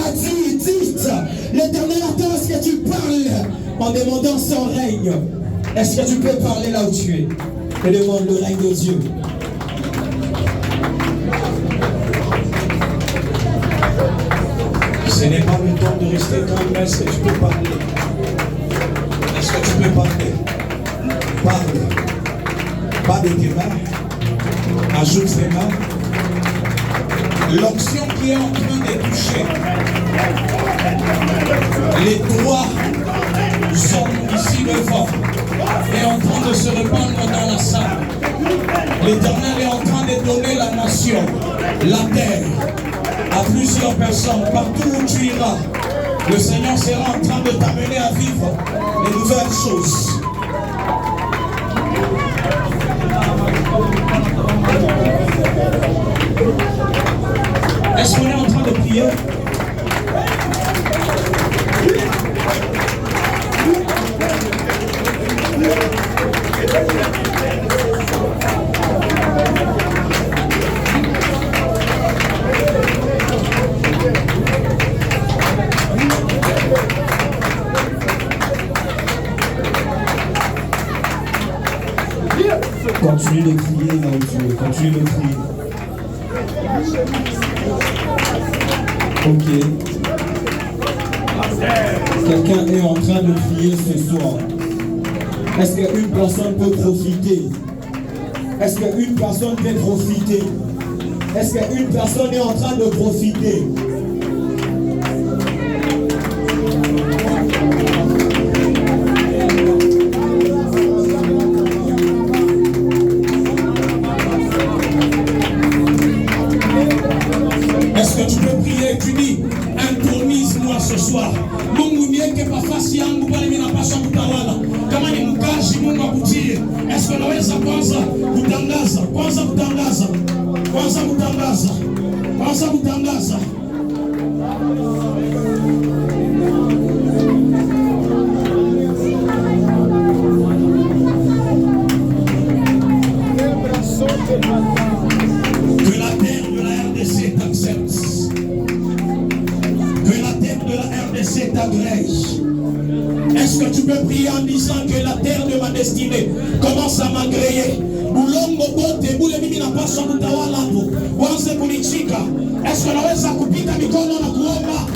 a dit, dites, l'Éternel attend ce que tu parles en demandant son règne. Est-ce que tu peux parler là où tu es et demande le règne de Dieu? Ce n'est pas le temps de rester calme, mais est-ce que tu peux parler? Est-ce que tu peux parler? Parle. Pas de tes mains. Ajoute tes mains. L'onction qui est en train de toucher. Les trois sont ici devant et en train de se répandre dans la salle. L'Éternel est en train de donner la nation, la terre, à plusieurs personnes. Partout où tu iras, le Seigneur sera en train de t'amener à vivre les nouvelles choses. Est-ce qu'on est en train de prier? Continue de crier là où tu es, continue de crier. Ok. Quelqu'un est en train de prier ce soir. Est-ce qu'une personne peut profiter? Est-ce qu'une personne peut profiter? Est-ce qu'une personne est en train de profiter? Est-ce que tu peux prier? Tu dis, intromise-moi ce soir. Mungu niweke nafasi yangu pale mimi napaswa kutawala. Kama ni mkazi Mungu akutie. Est-ce que unaweza kwanza kutangaza? Kwanza kutangaza. Kwanza kutangaza. Kwanza kutangaza. Que la terre de la RDC t'accepte. Que la terre de la RDC t'agrège. Est-ce que tu peux prier en disant que la terre de ma destinée commence à m'agréer? Bulongo bote, bule mimi napaswa kutawala hapo. Kwanza kunichika. Est-ce que unaweza kupita mikono na kuomba?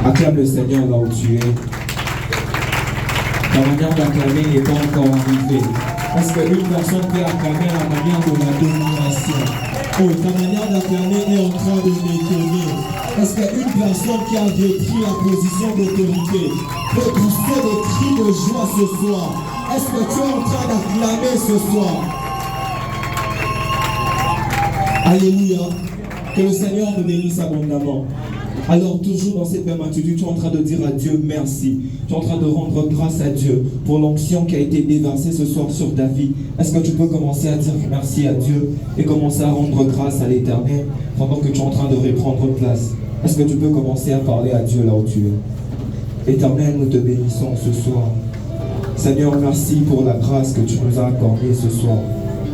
Acclame le Seigneur là où tu es. Ta manière d'acclamer n'est pas encore arrivée. Est-ce qu'une personne peut acclamer la manière de la domination? Oh, ta manière d'acclamer est en train de m'étonner. Est-ce qu'une personne qui avait pris la position d'autorité peut pousser des cris de joie ce soir? Est-ce que tu es en train d'acclamer ce soir? Alléluia. Que le Seigneur nous bénisse abondamment. Alors toujours dans cette même attitude, tu es en train de dire à Dieu merci. Tu es en train de rendre grâce à Dieu pour l'onction qui a été déversée ce soir sur David. Est-ce que tu peux commencer à dire merci à Dieu et commencer à rendre grâce à l'Éternel pendant que tu es en train de reprendre place? Est-ce que tu peux commencer à parler à Dieu là où tu es? Éternel, nous te bénissons ce soir. Seigneur, merci pour la grâce que tu nous as accordée ce soir.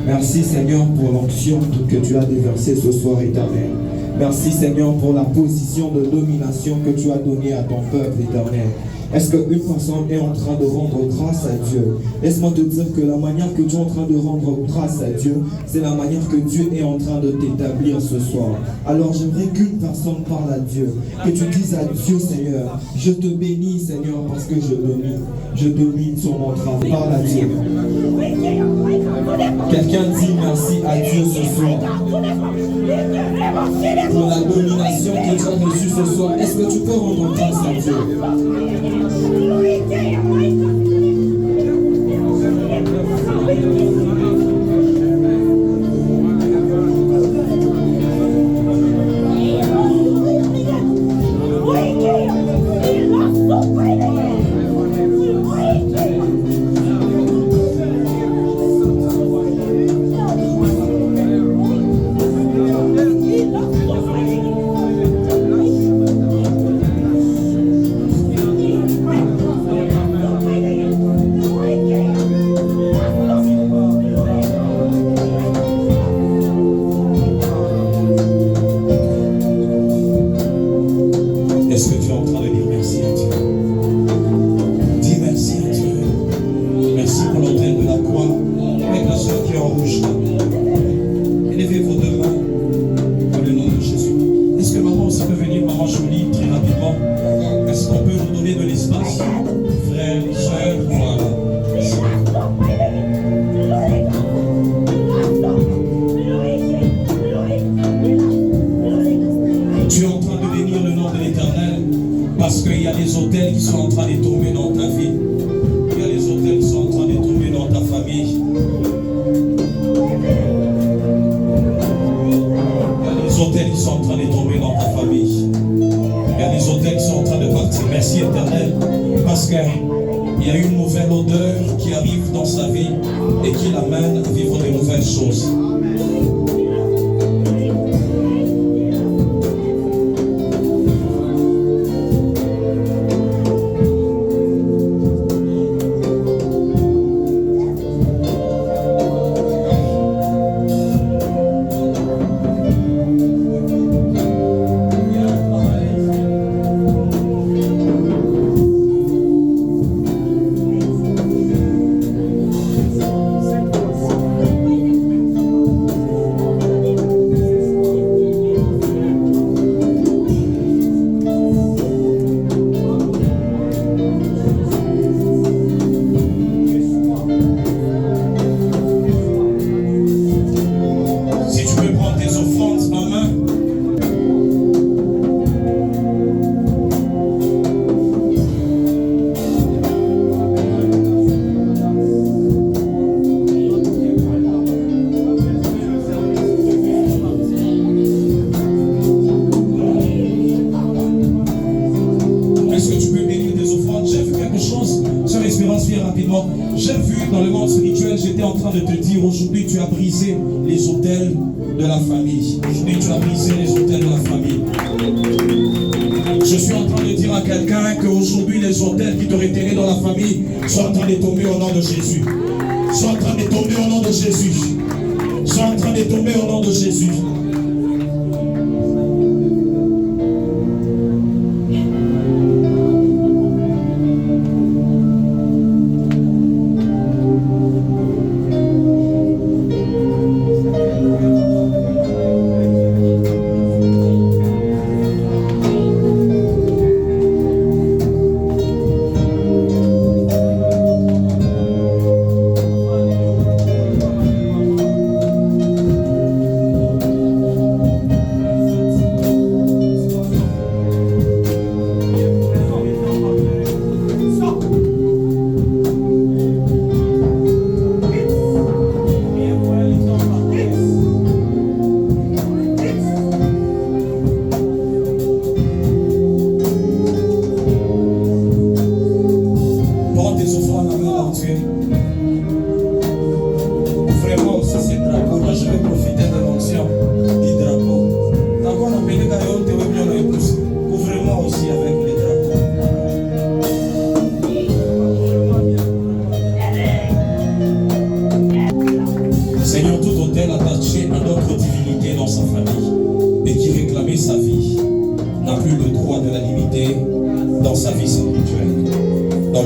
Merci Seigneur pour l'onction que tu as déversée ce soir, Éternel. Merci Seigneur pour la position de domination que tu as donnée à ton peuple, Éternel. Est-ce qu'une personne est en train de rendre grâce à Dieu? Laisse-moi te dire que la manière que tu es en train de rendre grâce à Dieu, c'est la manière que Dieu est en train de t'établir ce soir. Alors j'aimerais qu'une personne parle à Dieu, que tu dises à Dieu, Seigneur, je te bénis Seigneur parce que je domine sur mon travail. Parle à Dieu. Quelqu'un dit merci à Dieu ce soir pour la domination que tu as reçue ce soir. Est-ce que tu peux rendre grâce à Dieu?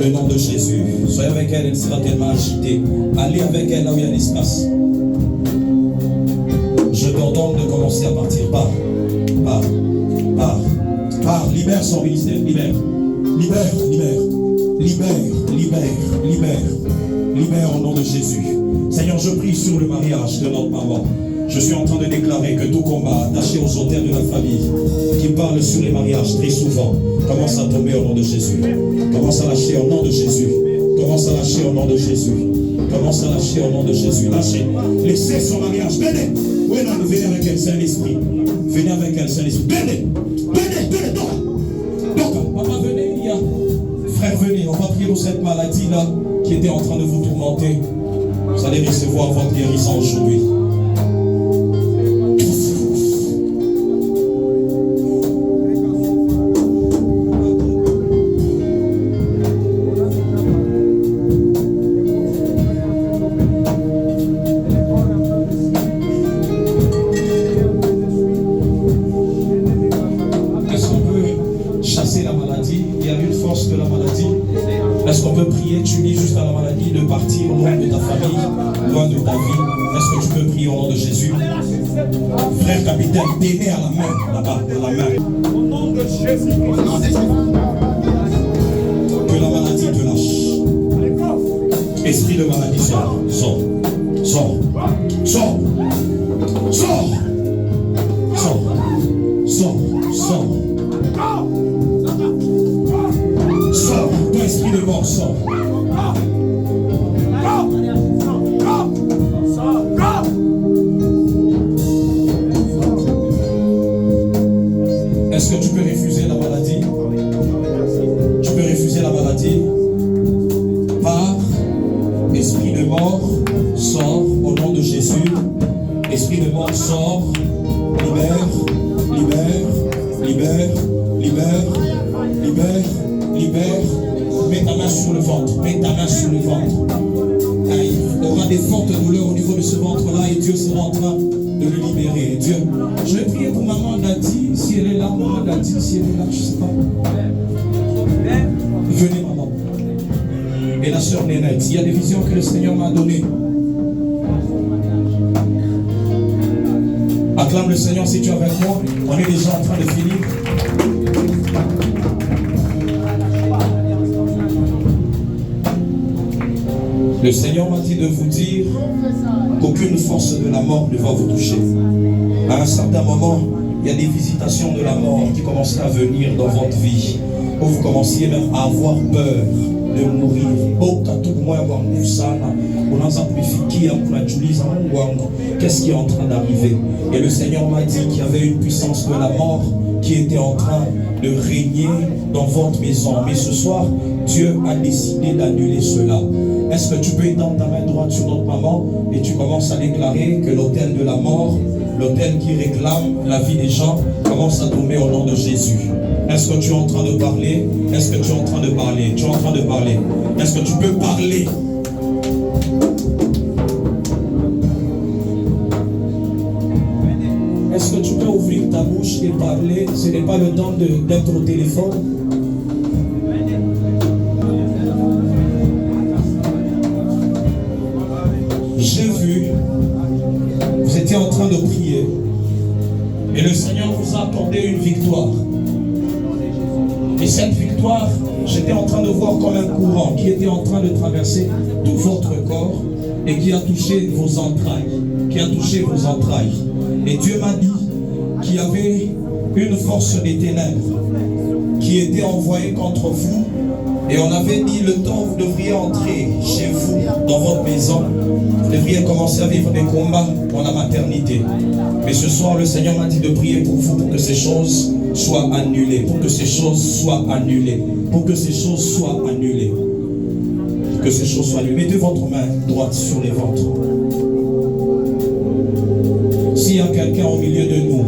le nom de Jésus. Soyez avec elle, elle sera tellement agitée. Allez avec elle là où il y a l'espace. Je t'ordonne de commencer à partir. Pars. Libère son ministère. Libère au nom de Jésus. Seigneur, je prie sur le mariage de notre maman. Je suis en train de déclarer que tout combat attaché aux auteurs de la famille qui parle sur les mariages très souvent commence à tomber au nom de Jésus. Commence à lâcher au nom de Jésus. Commence à lâcher au nom de Jésus. Commence à lâcher au nom de Jésus. Lâchez. Laissez son mariage. Venez. Oui, non, venez avec elle, Saint-Esprit. Venez avec elle, Saint-Esprit. Venez. Donc, papa, venez, il y a. Frère, venez. On va prier pour cette maladie-là qui était en train de vous tourmenter. Vous allez recevoir votre guérison aujourd'hui. Frère capitaine, tenez à la main, là-bas, à la main. Au nom de Jésus. Que la maladie te lâche. Esprit de maladie, sort. Toi, esprit de mort, sort. Est-ce que tu peux refuser la maladie? Tu peux refuser la maladie? Pars, esprit de mort, sors au nom de Jésus. Esprit de mort, sors. Libère. Mets ta main sur le ventre. Il y aura des fortes douleurs au niveau de ce ventre-là et Dieu sera en train de le libérer. Dieu, je vais prier pour maman Dati, si elle est là, maman Dati, si elle est là, je ne sais pas. Venez maman. Et la sœur Nénette, il y a des visions que le Seigneur m'a données. Acclame le Seigneur si tu es avec moi. On est déjà en train de finir. Le Seigneur m'a dit de vous dire qu'aucune force de la mort ne va vous toucher. À un certain moment, il y a des visitations de la mort qui commencent à venir dans votre vie, où vous commenciez même à avoir peur de mourir. Qu'est-ce qui est en train d'arriver? Et le Seigneur m'a dit qu'il y avait une puissance de la mort qui était en train de régner dans votre maison. Mais ce soir, Dieu a décidé d'annuler cela. Est-ce que tu peux étendre ta main droite sur notre maman et tu commences à déclarer que l'autel de la mort, l'autel qui réclame la vie des gens, commence à tomber au nom de Jésus? Est-ce que tu es en train de parler? Est-ce que tu es en train de parler? Tu es en train de parler. Est-ce que tu peux parler? Est-ce que tu peux ouvrir ta bouche et parler? Ce n'est pas le temps d'être au téléphone. J'ai vu, vous étiez en train de prier et le Seigneur vous a accordé une victoire. Et cette victoire, j'étais en train de voir comme un courant qui était en train de traverser tout votre corps et qui a touché vos entrailles. Et Dieu m'a dit qu'il y avait une force des ténèbres qui était envoyée contre vous. Et on avait dit le temps où vous devriez entrer chez vous, dans votre maison. Vous devriez commencer à vivre des combats dans la maternité. Mais ce soir, le Seigneur m'a dit de prier pour vous, pour que ces choses soient annulées. Pour que ces choses soient annulées. Pour que ces choses soient annulées. Pour que ces choses soient annulées. Mettez votre main droite sur les ventres. S'il y a quelqu'un au milieu de nous,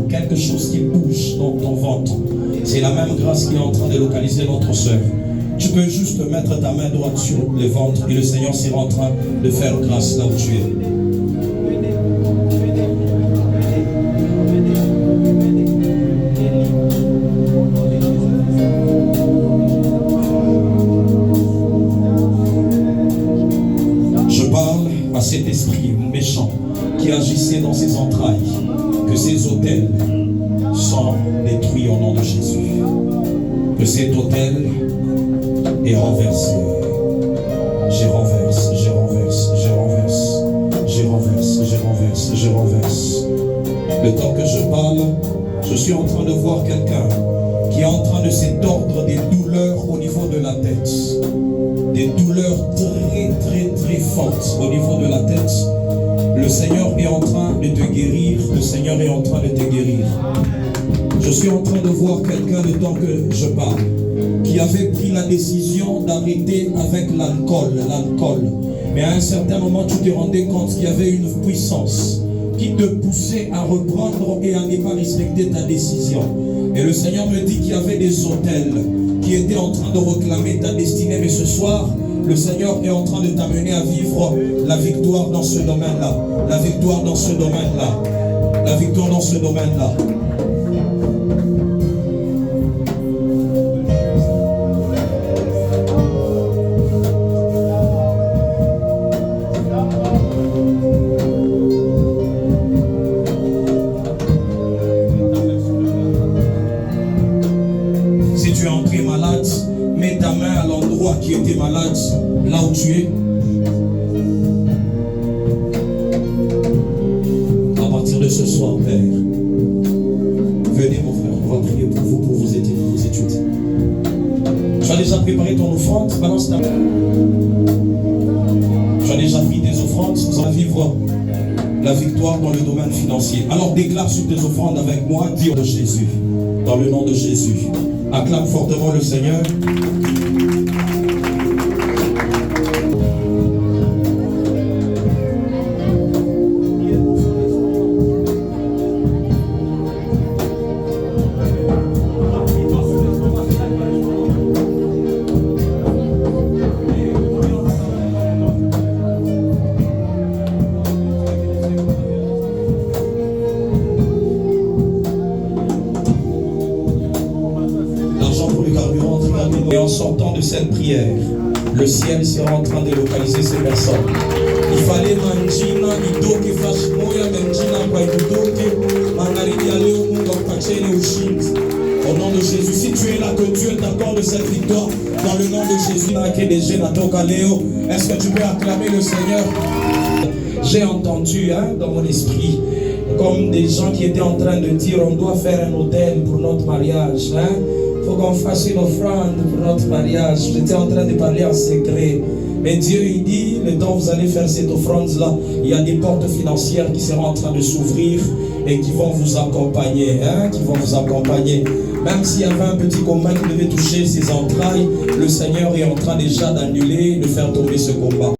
quelque chose qui bouge dans ton ventre, c'est la même grâce qui est en train de localiser notre soeur. Tu peux juste mettre ta main droite sur le ventre et le Seigneur sera en train de faire grâce là où tu es. esprit méchant qui agissait dans ses entrailles, que ces autels sont détruits au nom de Jésus. Que cet autel est renversé. Je renverse, je renverse, je renverse, je renverse, je renverse, je renverse. Le temps que je parle, je suis en train de voir quelqu'un qui est en train de s'étordre des douleurs au niveau de la tête. Des douleurs très très très fortes au niveau de la tête. Le Seigneur est en train de te guérir. Le Seigneur est en train de te guérir. Je suis en train de voir quelqu'un le temps que je parle qui avait pris la décision d'arrêter avec l'alcool. Mais à un certain moment, tu te rendais compte qu'il y avait une puissance qui te poussait à reprendre et à ne pas respecter ta décision. Et le Seigneur me dit qu'il y avait des autels qui étaient en train de réclamer ta destinée. Mais ce soir, le Seigneur est en train de t'amener à vivre la victoire dans ce domaine-là. La victoire dans ce domaine-là. La victoire dans ce domaine-là. Si tu es entré malade, mets ta main à l'endroit qui était malade, là où tu es. À partir de ce soir, Père, venez mon frère, on va prier pour vous, pour vos études. Tu as déjà préparé ton offrande, balance ta main. Tu as déjà pris des offrandes, vous allez vivre la victoire dans le domaine financier. Alors déclare sur tes offrandes avec moi, dis de Jésus, dans le nom de Jésus. Acclame fortement le Seigneur. Et en sortant de cette prière, le ciel sera en train de localiser ces personnes. Il fallait manjina, idoke fashimoya, manjina kwa idoke, mangaridi aleo munga upachene ushindi. Au nom de Jésus, si tu es là, que Dieu t'accorde cette victoire, dans le nom de Jésus, est-ce que tu peux acclamer le Seigneur? J'ai entendu dans mon esprit, comme des gens qui étaient en train de dire, on doit faire un autel pour notre mariage. Il faut qu'on fasse une offrande pour notre mariage. J'étais en train de parler en secret. Mais Dieu, il dit, le temps où vous allez faire cette offrande-là, il y a des portes financières qui seront en train de s'ouvrir et qui vont vous accompagner. Qui vont vous accompagner. Même s'il y avait un petit combat qui devait toucher ses entrailles, le Seigneur est en train déjà d'annuler, de faire tomber ce combat.